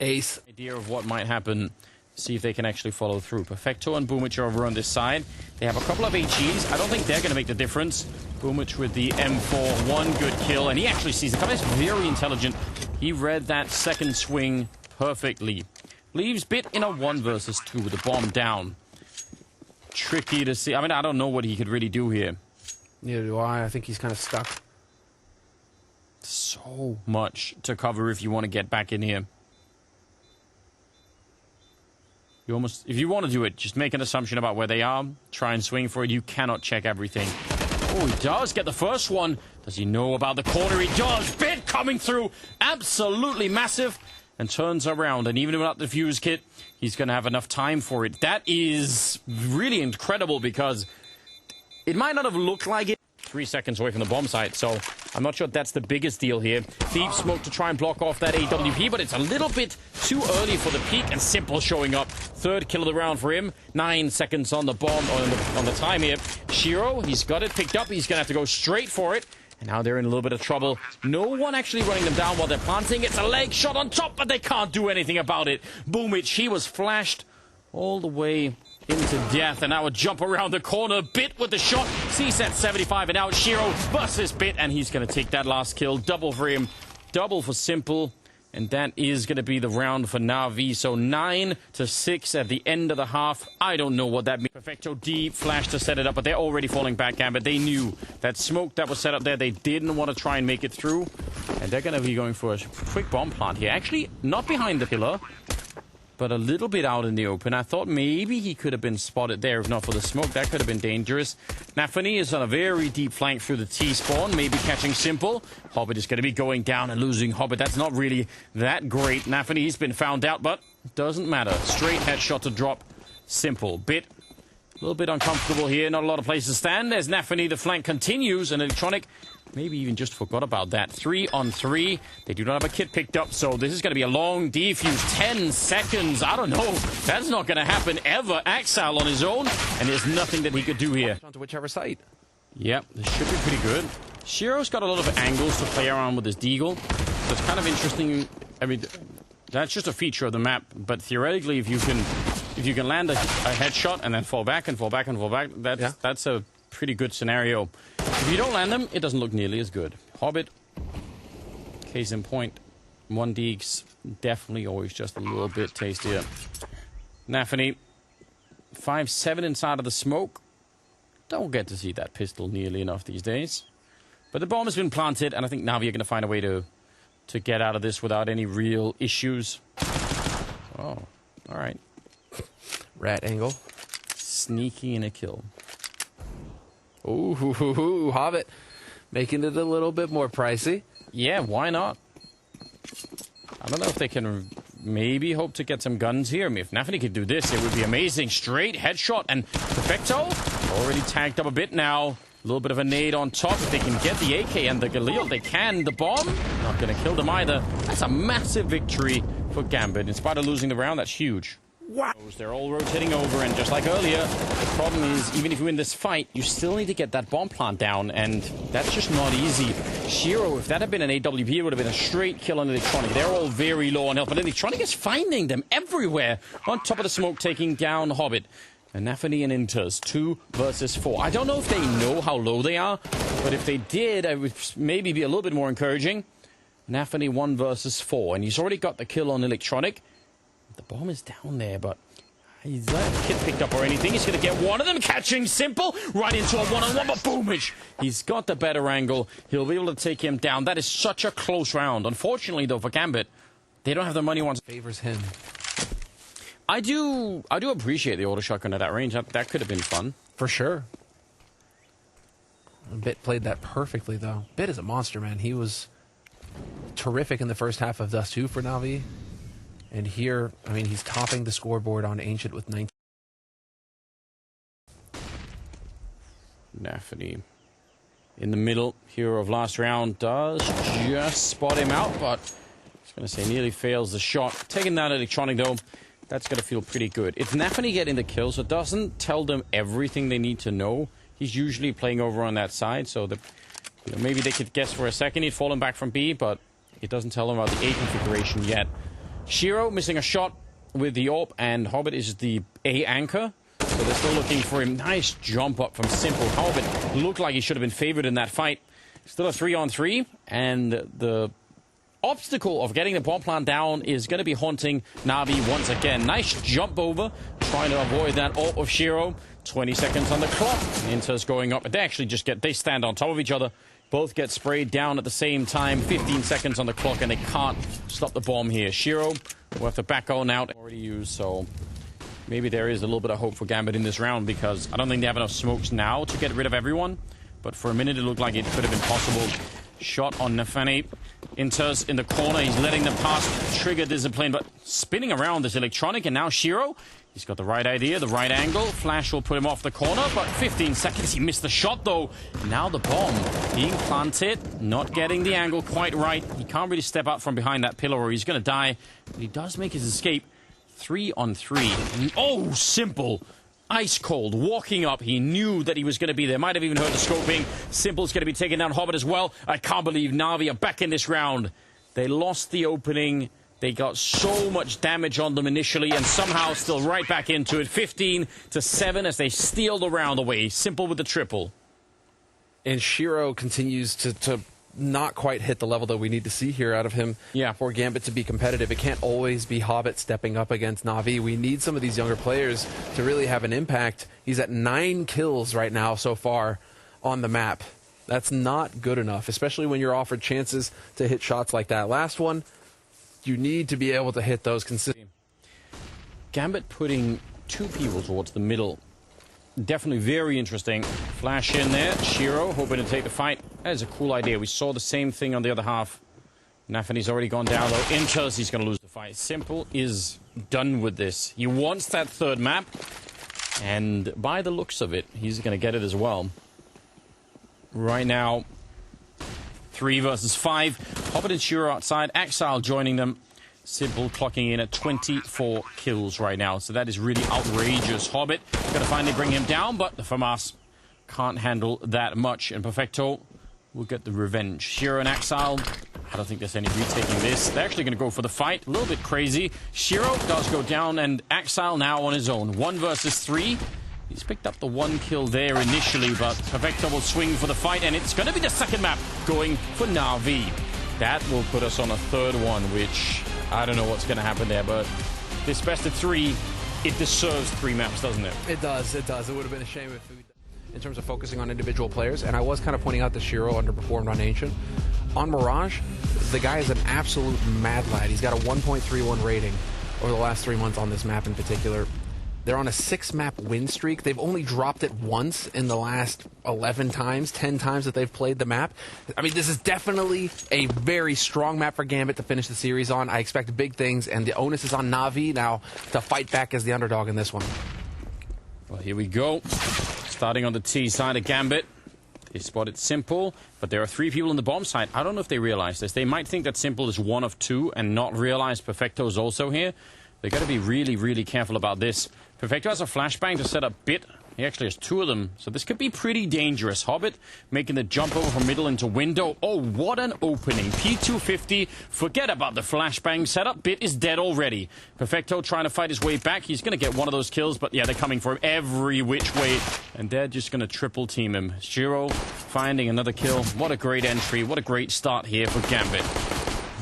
Ace. Idea of what might happen. See if they can actually follow through. Perfecto and Boomich are over on this side. They have a couple of HEs. I don't think they're going to make the difference. Boomich with the M4, 1 good kill, and he actually sees the cover. He's very intelligent. He read that second swing perfectly. Leaves Bit in a 1 versus 2 with the bomb down. Tricky to see. I mean, I don't know what he could really do here. Neither do I. I think he's kind of stuck. So much to cover if you want to get back in here. If you want to do it, just make an assumption about where they are. Try and swing for it. You cannot check everything. Oh, he does get the first one. Does he know about the corner? He does. Bit coming through. Absolutely massive. And turns around. And even without the fuse kit, he's going to have enough time for it. That is really incredible because it might not have looked like it. 3 seconds away from the bomb site, so I'm not sure that's the biggest deal here. Deep smoke to try and block off that AWP, but it's a little bit too early for the peak, and Simple showing up. 3rd kill of the round for him. 9 seconds on the bomb, on the time here. Shiro, he's got it picked up. He's going to have to go straight for it. And now they're in a little bit of trouble. No one actually running them down while they're planting. It's a leg shot on top, but they can't do anything about it. Boomich, he was flashed all the way into death, and now a jump around the corner. Bit with the shot. CSAT 75, and now it's Shiro versus Bit, and he's going to take that last kill. Double for him. Double for Simple. And that is going to be the round for Navi. So 9-6 at the end of the half. I don't know what that means. Perfecto deep flash to set it up, but they're already falling back, Gambit. They knew that smoke that was set up there, they didn't want to try and make it through. And they're going to be going for a quick bomb plant here. Actually, not behind the pillar, but a little bit out in the open. I thought maybe he could have been spotted there if not for the smoke. That could have been dangerous. Nafani is on a very deep flank through the T-spawn, maybe catching Simple. Hobbit is going to be going down and losing Hobbit. That's not really that great. Nafani, he's been found out, but Doesn't matter. Straight headshot to drop. Simple. Bit. A little bit uncomfortable here. Not a lot of places to stand. There's NAVI. The flank continues. And Electronic maybe even just forgot about that. 3 on 3. They do not have a kit picked up, so this is going to be a long defuse. 10 seconds. I don't know. That's not going to happen ever. Axel on his own, and there's nothing that he could do here. Onto whichever side. Yep, this should be pretty good. Shiro's got a lot of angles to play around with his deagle. So it's kind of interesting. I mean, that's just a feature of the map, but theoretically, if you can land a headshot and then fall back and fall back and fall back, that's a pretty good scenario. If you don't land them, it doesn't look nearly as good. Hobbit, case in point, 1 deeks, definitely always just a little bit tastier. NAVI, 5-7 inside of the smoke. Don't get to see that pistol nearly enough these days. But the bomb has been planted, and I think NAVI are going to find a way to get out of this without any real issues. Oh, all right. Rat angle. Sneaky in a kill. Ooh, Hobbit. Making it a little bit more pricey. Yeah, why not? I don't know if they can maybe hope to get some guns here. I mean, if NAVI could do this, it would be amazing. Straight headshot and Perfecto already tagged up a bit now. A little bit of a nade on top. If they can get the AK and the Galil, they can. The bomb, not going to kill them either. That's a massive victory for Gambit. In spite of losing the round, that's huge. Wow. They're all rotating over, and just like earlier, the problem is, even if you win this fight, you still need to get that bomb plant down, and that's just not easy. Shiro, if that had been an AWP, it would have been a straight kill on Electronic. They're all very low on health, but Electronic is finding them everywhere. On top of the smoke, taking down Hobbit. And NAVI and Inters, 2 versus 4. I don't know if they know how low they are, but if they did, it would maybe be a little bit more encouraging. NAVI 1 versus 4, and he's already got the kill on Electronic. The bomb is down there, but he's not a kit picked up or anything. He's going to get one of them, catching Simple right into a one-on-one, but boomage. He's got the better angle. He'll be able to take him down. That is such a close round. Unfortunately, though, for Gambit, they don't have the money once. Favors him. I do appreciate the auto shotgun at that range. That could have been fun. For sure. Bit played that perfectly, though. Bit is a monster, man. He was terrific in the first half of Dust 2 for NAVI. And here, I mean, he's topping the scoreboard on Ancient with 19. NAVI in the middle. Hero of last round does just spot him out, but I was going to say nearly fails the shot. Taking that Electronic, though, that's going to feel pretty good. It's NAVI getting the kill, so it doesn't tell them everything they need to know. He's usually playing over on that side, so that maybe they could guess for a second he'd fallen back from B, but it doesn't tell them about the A configuration yet. Shiro missing a shot with the AWP, and Hobbit is the A anchor. So they're still looking for him. Nice jump up from Simple. Hobbit looked like he should have been favored in that fight. Still a 3-on-3, and the obstacle of getting the bomb plant down is going to be haunting NAVI once again. Nice jump over, trying to avoid that AWP of Shiro. 20 seconds on the clock. Inter's going up. They actually just they stand on top of each other. Both get sprayed down at the same time. 15 seconds on the clock, and they can't stop the bomb here. Shiro will have to back on out. Already used, so maybe there is a little bit of hope for Gambit in this round, because I don't think they have enough smokes now to get rid of everyone. But for a minute, it looked like it could have been possible. Shot on NAVI. Inter's in the corner. He's letting them pass. Trigger discipline, but spinning around this Electronic, and now Shiro. He's got the right idea, the right angle. Flash will put him off the corner, but 15 seconds. He missed the shot, though. Now the bomb being planted, not getting the angle quite right. He can't really step out from behind that pillar or he's going to die. But he does make his escape. 3-on-3. And, oh, Simple. Ice cold, walking up. He knew that he was going to be there. Might have even heard the scoping. Simple's going to be taking down Hobbit as well. I can't believe NAVI are back in this round. They lost the opening. They got so much damage on them initially, and somehow still right back into it. 15-7 as they steal the round away. Simple with the triple. And Shiro continues to not quite hit the level that we need to see here out of him for Gambit to be competitive. It can't always be Hobbit stepping up against NAVI. We need some of these younger players to really have an impact. He's at 9 kills right now so far on the map. That's not good enough, especially when you're offered chances to hit shots like that last one. You need to be able to hit those consistently. Gambit putting 2 people towards the middle. Definitely very interesting. Flash in there. Shiro hoping to take the fight. That is a cool idea. We saw the same thing on the other half. NAVI's already gone down, though. Inters, he's going to lose the fight. Simple is done with this. He wants that third map, and by the looks of it, he's going to get it as well. Right now, 3 versus 5. Hobbit and Shiro outside. Exile joining them. Symple clocking in at 24 kills right now. So that is really outrageous. Hobbit going to finally bring him down, but the FAMAS can't handle that much. And Perfecto will get the revenge. Shiro and Exile, I don't think there's any retaking this. They're actually going to go for the fight. A little bit crazy. Shiro does go down, and Exile now on his own. 1 versus 3. He's picked up the 1 kill there initially, but Perfecto will swing for the fight, and it's going to be the second map going for Na'Vi. That will put us on a third one, which I don't know what's going to happen there, but this best of 3, it deserves 3 maps, doesn't it? It does, it does. It would have been a shame if in terms of focusing on individual players, and I was kind of pointing out that Shiro underperformed on Ancient. On Mirage, the guy is an absolute mad lad. He's got a 1.31 rating over the last 3 months on this map in particular. They're on a 6-map win streak. They've only dropped it once in the last 11 times, 10 times that they've played the map. I mean, this is definitely a very strong map for Gambit to finish the series on. I expect big things, and the onus is on Na'Vi now to fight back as the underdog in this one. Well, here we go. Starting on the T side of Gambit. They spotted Symple, but there are 3 people on the bomb side. I don't know if they realize this. They might think that Symple is 1 of 2 and not realize Perfecto is also here. They got to be really, really careful about this. Perfecto has a flashbang to set up Bit. He actually has 2 of them, so this could be pretty dangerous. Hobbit making the jump over from middle into window. Oh, what an opening. P250, forget about the flashbang setup. Bit is dead already. Perfecto trying to fight his way back. He's going to get one of those kills, but yeah, they're coming for him every which way, and they're just going to triple team him. Shiro finding another kill. What a great entry. What a great start here for Gambit.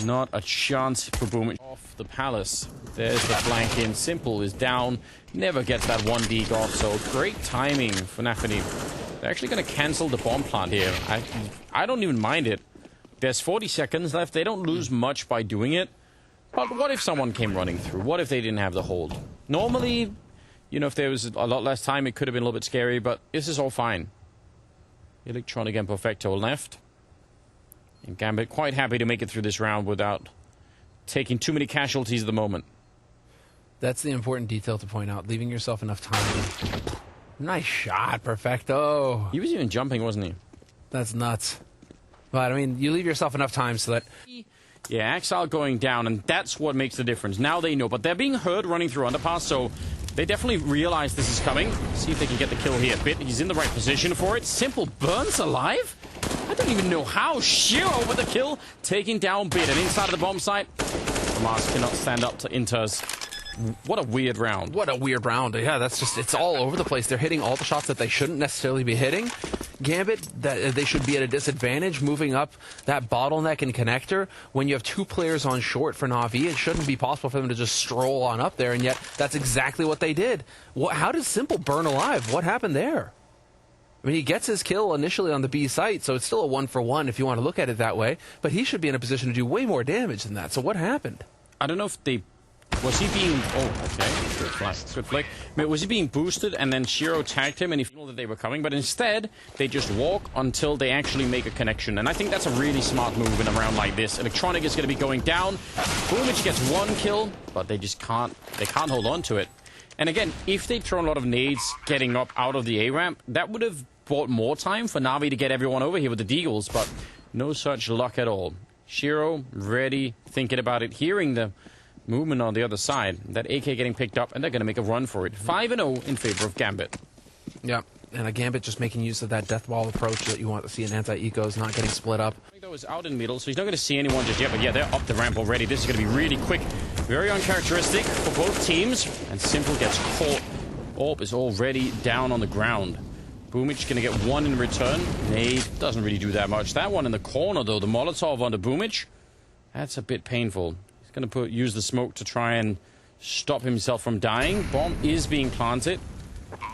Not a chance for Boomich. Off the Palace. There's the flank in. Symple is down. Never gets that 1 dig off, so great timing for NAVI. They're actually going to cancel the bomb plant here. I don't even mind it. There's 40 seconds left. They don't lose much by doing it. But what if someone came running through? What if they didn't have the hold? Normally, you know, if there was a lot less time, it could have been a little bit scary, but this is all fine. Electronic and Perfecto left. And Gambit quite happy to make it through this round without taking too many casualties at the moment. That's the important detail to point out, leaving yourself enough time. Nice shot, Perfecto. He was even jumping, wasn't he? That's nuts. But, I mean, you leave yourself enough time so that... Yeah, Exile going down, and that's what makes the difference. Now they know, but they're being heard running through underpass, so they definitely realize this is coming. See if they can get the kill here. Bit, he's in the right position for it. Symple burns alive? I don't even know how. Shiro with the kill, taking down Bit, and inside of the bomb site, Mars cannot stand up to Inters. What a weird round. What a weird round. Yeah, that's just, it's all over the place. They're hitting all the shots that they shouldn't necessarily be hitting. Gambit, that they should be at a disadvantage moving up that bottleneck and connector. When you have 2 players on short for Na'Vi, it shouldn't be possible for them to just stroll on up there, and yet that's exactly what they did. How did Symple burn alive? What happened there? I mean, he gets his kill initially on the B site, so it's still a 1-for-1 if you want to look at it that way, but he should be in a position to do way more damage than that. So what happened? I don't know if they... Was he being... Oh, okay. Good flick. Good flick. I mean, was he being boosted and then Shiro tagged him and he knew that they were coming? But instead, they just walk until they actually make a connection. And I think that's a really smart move in a round like this. Electronic is going to be going down. Boomich gets 1 kill, but they just can't... They can't hold on to it. And again, if they'd thrown a lot of nades getting up out of the A-ramp, that would have bought more time for Na'Vi to get everyone over here with the deagles, but no such luck at all. Shiro, ready, thinking about it, hearing the movement on the other side. That AK getting picked up, and they're going to make a run for it. 5-0 in favor of Gambit. Yeah, and a Gambit just making use of that death wall approach that you want to see in anti-ecos, not getting split up. That was out in middle, so he's not going to see anyone just yet, but yeah, they're up the ramp already. This is going to be really quick, very uncharacteristic for both teams, and Symple gets caught. Orb is already down on the ground. Boomich going to get 1 in return. Nade doesn't really do that much. That one in the corner, though, the Molotov onto Boomich, that's a bit painful. He's going to use the smoke to try and stop himself from dying. Bomb is being planted,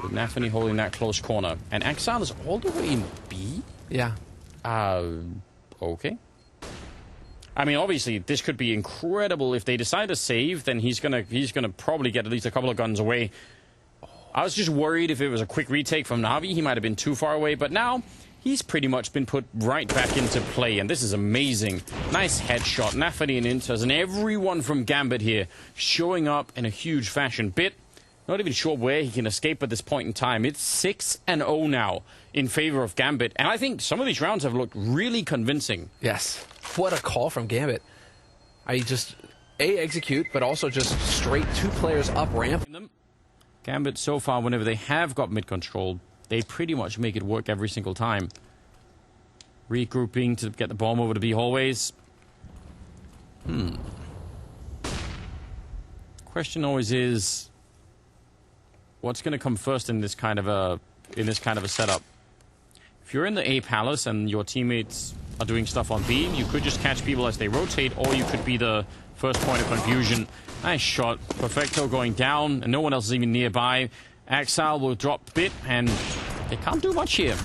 with NAVI holding that close corner. And Exile is all the way in B? Yeah. Okay. I mean, obviously, this could be incredible. If they decide to save, then he's gonna probably get at least a couple of guns away. I was just worried if it was a quick retake from Na'Vi, he might have been too far away, but now he's pretty much been put right back into play, and this is amazing. Nice headshot, NAVI and Inters, and everyone from Gambit here showing up in a huge fashion. Bit, not even sure where he can escape at this point in time. It's 6-0 now in favor of Gambit, and I think some of these rounds have looked really convincing. Yes. What a call from Gambit. I just, execute, but also just straight 2 players up ramp. Gambit, so far, whenever they have got mid controlled, they pretty much make it work every single time. Regrouping to get the bomb over to B hallways. Question always is, what's going to come first in this kind of a setup? If you're in the A palace and your teammates are doing stuff on B, you could just catch people as they rotate, or you could be the first point of confusion. Nice shot. Perfecto going down, and no one else is even nearby. Axal will drop Bit, and they can't do much here.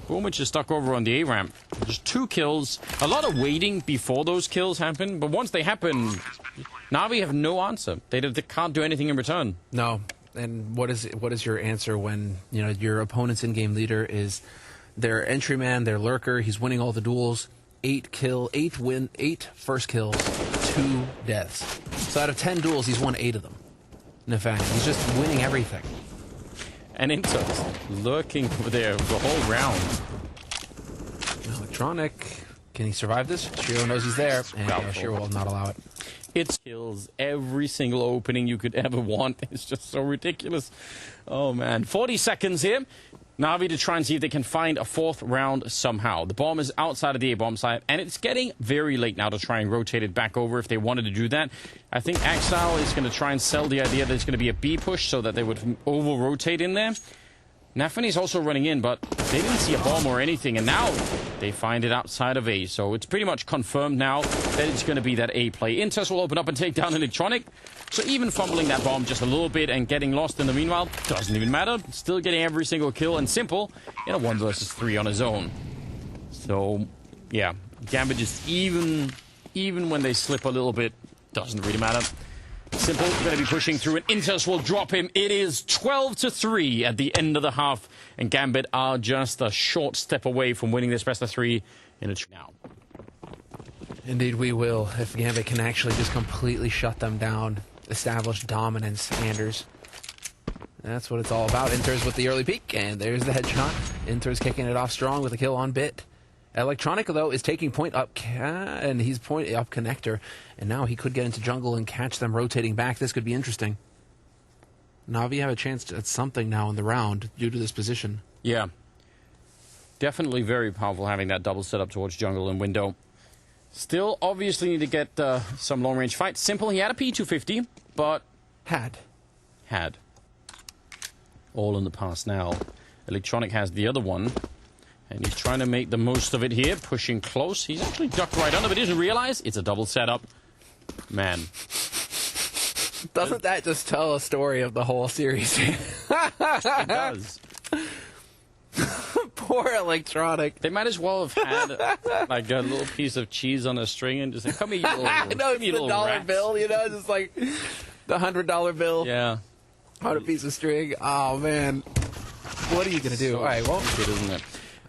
Boomich is stuck over on the A ramp. Just 2 kills. A lot of waiting before those kills happen, but once they happen, Navi have no answer. They can't do anything in return. No. And what is your answer when your opponent's in-game leader is their entry man, their lurker? He's winning all the duels. 8 first kills, 2 deaths. So out of 10 duels, he's won 8 of them. NAVI, he's just winning everything. And Into's lurking over there the whole round. Electronic, can he survive this? shiro knows he's there, and shiro will not allow it. It kills every single opening you could ever want. It's just so ridiculous. Oh, man. 40 seconds here. Navi to try and see if they can find a 4th round somehow. The bomb is outside of the A-bomb site, and it's getting very late now to try and rotate it back over if they wanted to do that. I think Axal is going to try and sell the idea that it's going to be a B push so that they would over-rotate in there. NAVI's also running in, but they didn't see a bomb or anything, and now they find it outside of A. So it's pretty much confirmed now that it's going to be that A play. Inters will open up and take down Electronic. So even fumbling that bomb just a little bit and getting lost in the meanwhile doesn't even matter. Still getting every single kill, and Simple in a 1 versus 3 on his own. So, yeah, Gambit just even when they slip a little bit, doesn't really matter. Simple going to be pushing through, and Inters will drop him. It is 12-3 at the end of the half, and Gambit are just a short step away from winning this best of 3 in a now. Indeed, we will, if Gambit can actually just completely shut them down, establish dominance, Anders. That's what it's all about. Inters with the early peek, and there's the headshot. Inters kicking it off strong with a kill on Bit. Electronic, though, is taking point up, and he's point up connector, and now he could get into jungle and catch them rotating back. This could be interesting. Navi have a chance at something now in the round due to this position. Yeah. Definitely very powerful having that double setup towards jungle and window. Still, obviously, need to get some long-range fights. Simple, he had a P250, but... Had. All in the past now. Electronic has the other one. And he's trying to make the most of it here, pushing close. He's actually ducked right under, but he doesn't realize it's a double setup. Man. Doesn't that just tell a story of the whole series? It does. Poor Electronic. They might as well have had like a little piece of cheese on a string and just say, come here, you little, no, it's the dollar rats. bill, just like the $100 bill. Yeah. On a piece of string. Oh, man. What are you going to do? So all right, well. Good, isn't it?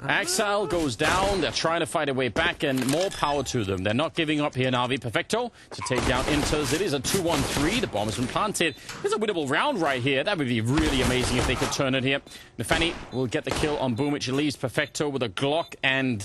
Axal goes down. They're trying to fight their way back, and more power to them. They're not giving up here, Navi. Perfecto to take down Inters. It is a 2-1-3. The bomb has been planted. There's a winnable round right here. That would be really amazing if they could turn it here. NAVI will get the kill on Boomich. It leaves Perfecto with a Glock, and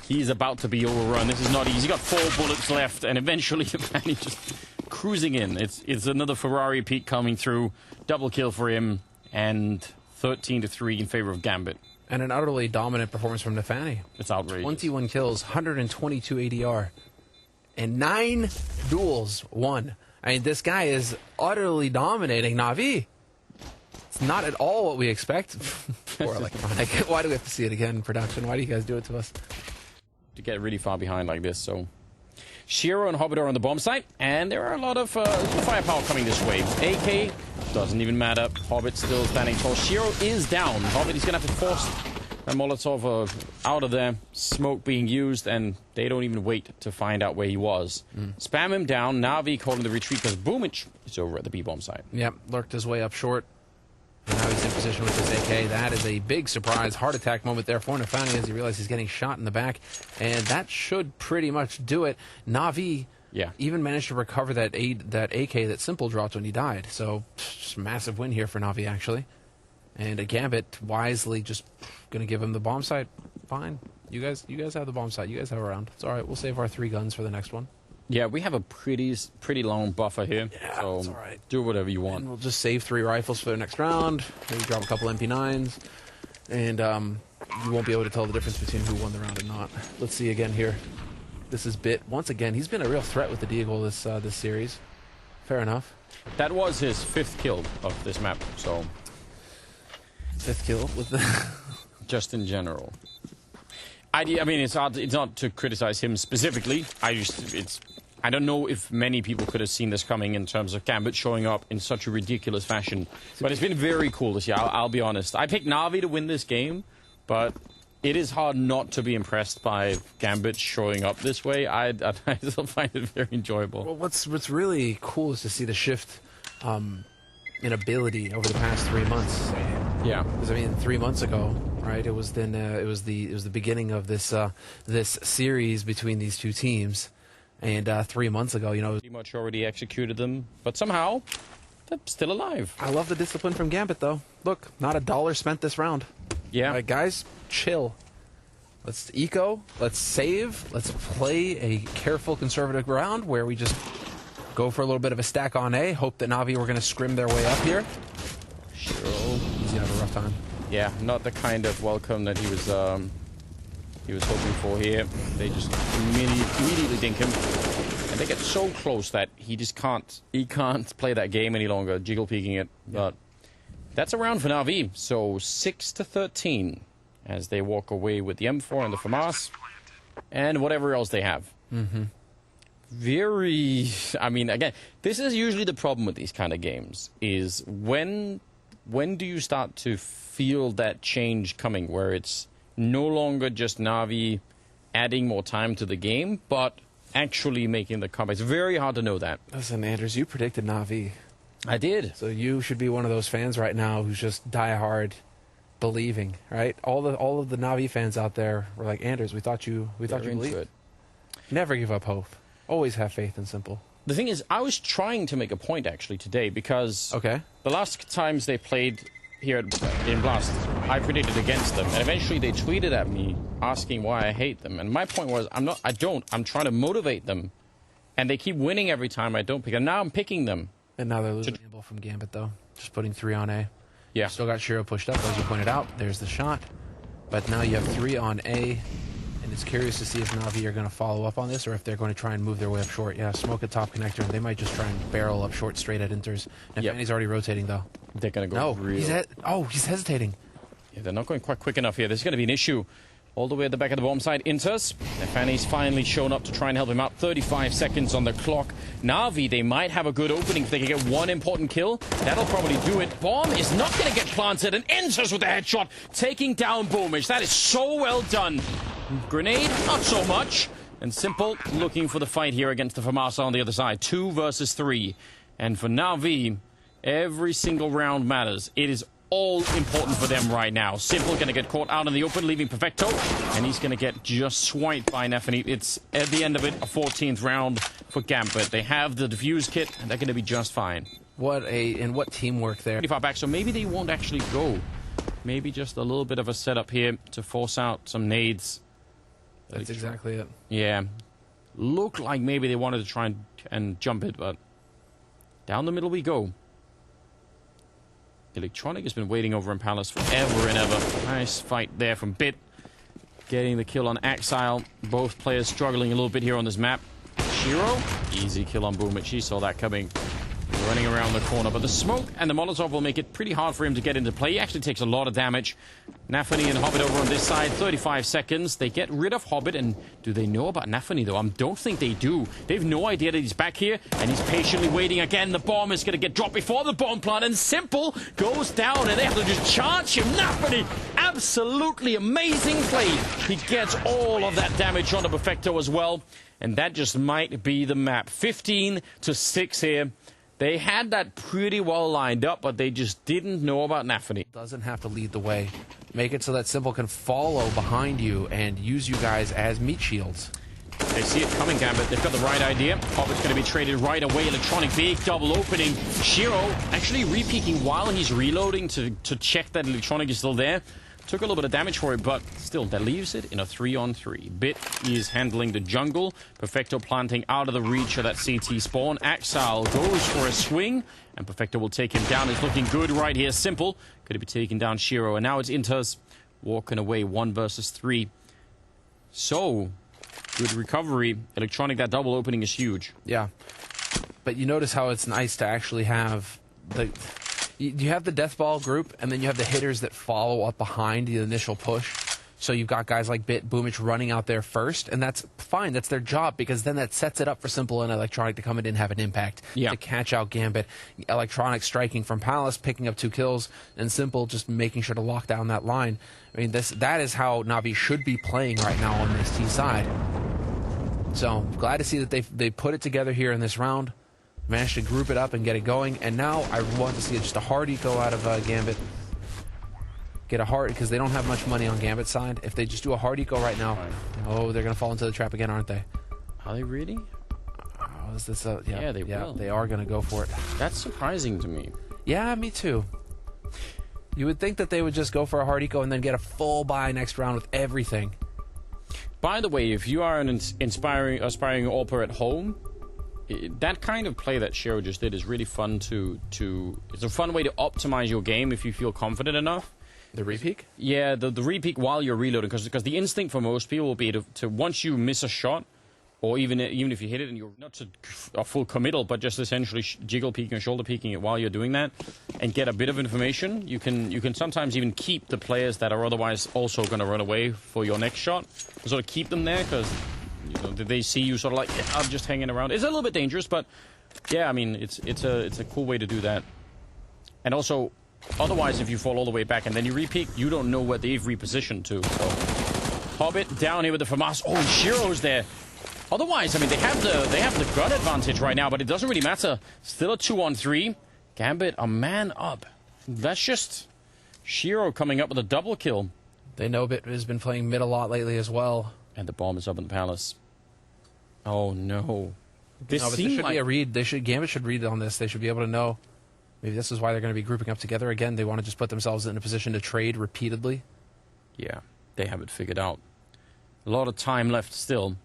he's about to be overrun. This is not easy. He's got 4 bullets left, and eventually NAVI just cruising in. It's another Ferrari peak coming through. Double kill for him, and 13-3 in favor of Gambit. And an utterly dominant performance from NAVI. It's outrageous. 21 kills, 122 ADR, and 9 duels won. I mean, this guy is utterly dominating Navi. It's not at all what we expect. Poor Electronic. Why do we have to see it again in production? Why do you guys do it to us? To get really far behind like this, so... Shiro and Hobbit are on the bomb site, and there are a lot of firepower coming this way. AK doesn't even matter. Hobbit still standing tall. Shiro is down. Hobbit, he's going to have to force a Molotov out of there. Smoke being used, and they don't even wait to find out where he was. Spam him down. Navi calling the retreat because Boomich is over at the B-bomb site. Yep, lurked his way up short. And now he's in position with this AK. That is a big surprise. Heart attack moment there for Nafani as he realizes he's getting shot in the back. And that should pretty much do it. Na'Vi even managed to recover that AK that Simple dropped when he died. So, just a massive win here for Na'Vi, actually. And a Gambit wisely just going to give him the bomb site. Fine. You guys have the bomb site. You guys have a round. It's all right. We'll save our 3 guns for the next one. Yeah, we have a pretty long buffer here. Yeah, so that's all right. Do whatever you want. And we'll just save 3 rifles for the next round. Maybe drop a couple MP9s. And you won't be able to tell the difference between who won the round and not. Let's see again here. This is Bit. Once again, he's been a real threat with the Deagle this series. Fair enough. That was his 5th kill of this map, so... 5th kill with the... Just in general. I mean, it's not to criticize him specifically. I don't know if many people could have seen this coming in terms of Gambit showing up in such a ridiculous fashion. But it's been very cool this year, I'll be honest. I picked Na'Vi to win this game, but it is hard not to be impressed by Gambit showing up this way. I still find it very enjoyable. Well, what's really cool is to see the shift in ability over the past 3 months. Yeah, because I mean, 3 months ago, right? It was the beginning of this this series between these 2 teams, and 3 months ago, you know, pretty much already executed them, but somehow they're still alive. I love the discipline from Gambit, though. Look, not a dollar spent this round. Yeah, all right, guys, chill. Let's eco. Let's save. Let's play a careful, conservative round where we just go for a little bit of a stack on A. Hope that Na'Vi were going to scrim their way up here. Sure. He's gonna have a rough time. Yeah, not the kind of welcome that he was hoping for here. They just immediately dink him, and they get so close that he just can't play that game any longer, jiggle peeking it. But that's a round for Na'Vi. So 6-13 as they walk away with the M4 and the FAMAS and whatever else they have. Very, I mean, again, this is usually the problem with these kind of games, is when do you start to feel that change coming, where it's no longer just Na'Vi adding more time to the game, but actually making the comeback? It's very hard to know that. Listen, Anders, you predicted Na'Vi. I did. So you should be one of those fans right now who's just diehard believing, right? All of the Na'Vi fans out there were like, Anders, we thought you believed. Never give up hope. Always have faith in Simple. The thing is, I was trying to make a point, actually, today, because the last times they played here in Blast, I predicted against them, and eventually they tweeted at me asking why I hate them, and my point was, I'm trying to motivate them, and they keep winning every time I don't pick them. Now I'm picking them. And now they're losing from Gambit, though. Just putting 3 on A. Yeah. Still got Shiro pushed up, as you pointed out. There's the shot. But now you have 3 on A. And it's curious to see if Na'Vi are going to follow up on this, or if they're going to try and move their way up short. Yeah, smoke a top connector, and they might just try and barrel up short straight at Inters. And Fanny's already rotating, though. They're going to go he's hesitating. Yeah, they're not going quite quick enough here. There's going to be an issue. All the way at the back of the bomb site, Inters. And Fanny's finally shown up to try and help him out. 35 seconds on the clock. Na'Vi, they might have a good opening if they can get one important kill. That'll probably do it. Bomb is not going to get planted, and Inters with a headshot, taking down Boomage. That is so well done. Grenade, not so much. And Simple looking for the fight here against the FAMAS on the other side. 2 versus 3. And for Na'Vi, every single round matters. It is all important for them right now. Simple going to get caught out in the open, leaving Perfecto. And he's going to get just swiped by Nefany. It's, at the end of it, a 14th round for Gambit. They have the defuse kit, and they're going to be just fine. What teamwork there. Pretty far back, so maybe they won't actually go. Maybe just a little bit of a setup here to force out some nades. That's exactly it. Yeah. Looked like maybe they wanted to try and jump it, but down the middle we go. Electronic has been waiting over in Palace forever and ever. Nice fight there from Bit. Getting the kill on Exile. Both players struggling a little bit here on this map. Shiro, easy kill on Boomage. He saw that coming. Running around the corner, but the smoke and the Molotov will make it pretty hard for him to get into play. He actually takes a lot of damage. Nafany and Hobbit over on this side, 35 seconds. They get rid of Hobbit, and do they know about Nafany, though? I don't think they do. They have no idea that he's back here, and he's patiently waiting again. The bomb is going to get dropped before the bomb plant, and Simple goes down, and they have to just charge him. Nafany, absolutely amazing play. He gets all of that damage onto Perfecto as well, and that just might be the map. 15-6 here. They had that pretty well lined up, but they just didn't know about NAVI. Doesn't have to lead the way. Make it so that Simple can follow behind you and use you guys as meat shields. They see it coming, Gambit. They've got the right idea. Hobbit's going to be traded right away. Electronic, big double opening. Shiro actually re-peeking while he's reloading to check that Electronic is still there. Took a little bit of damage for it, but still, that leaves it in a 3-on-3. Bit is handling the jungle. Perfecto planting out of the reach of that CT spawn. Axile goes for a swing, and Perfecto will take him down. It's looking good right here. Simple. Could be taking down Shiro, and now it's Inters walking away 1 versus 3. So, good recovery. Electronic, that double opening is huge. Yeah. But you notice how it's nice to actually have the... You have the death ball group, and then you have the hitters that follow up behind the initial push. So you've got guys like Bit, Boomich running out there first, and that's fine. That's their job, because then that sets it up for Simple and Electronic to come in and have an impact, to catch out Gambit. Electronic striking from Palace, picking up 2 kills, and Simple just making sure to lock down that line. I mean, that is how Navi should be playing right now on this T side. So glad to see that they put it together here in this round. Managed to group it up and get it going, and now I want to see just a hard eco out of Gambit. Get a hard, because they don't have much money on Gambit's side. If they just do a hard eco right now, oh, they're going to fall into the trap again, aren't they? Are they really? Oh, is this a... Yeah, they will. They are going to go for it. That's surprising to me. Yeah, me too. You would think that they would just go for a hard eco and then get a full buy next round with everything. By the way, if you are an aspiring AWPer at home, that kind of play that Shiro just did is really fun to... It's a fun way to optimize your game if you feel confident enough. The re-peek? Yeah, the re-peek while you're reloading, because the instinct for most people will be to once you miss a shot, or even if you hit it and you're not a full committal, but just essentially jiggle peeking or shoulder peeking it while you're doing that, and get a bit of information, you can sometimes even keep the players that are otherwise also going to run away for your next shot, and sort of keep them there, because they see you sort of like, yeah, I'm just hanging around. It's a little bit dangerous, but yeah, I mean, it's a cool way to do that. And also, otherwise, if you fall all the way back and then you re-peek, you don't know where they've repositioned to. So, Hobbit down here with the FAMAS. Oh, and Shiro's there. Otherwise, I mean, they have the gun advantage right now, but it doesn't really matter. Still a 2-on-3. Gambit a man up. That's just Shiro coming up with a double kill. They know Bit has been playing mid a lot lately as well. And the bomb is up in the palace. Oh no! This should be a read. Gambit should read on this. They should be able to know. Maybe this is why they're going to be grouping up together again. They want to just put themselves in a position to trade repeatedly. Yeah, they have it figured out. A lot of time left still.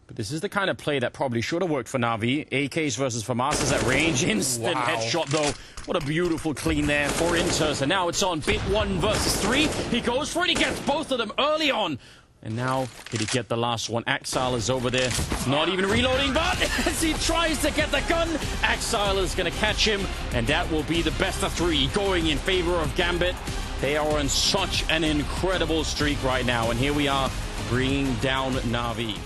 But this is the kind of play that probably should have worked for Navi. AKs versus FAMAS at range. Instant headshot, though. What a beautiful clean there for Inters. And now it's on Bit 1 versus 3. He goes for it. He gets both of them early on. And now, did he get the last one? Axile is over there. Not even reloading, but as he tries to get the gun, Axile is going to catch him. And that will be the best of 3 going in favor of Gambit. They are on such an incredible streak right now. And here we are bringing down Navi.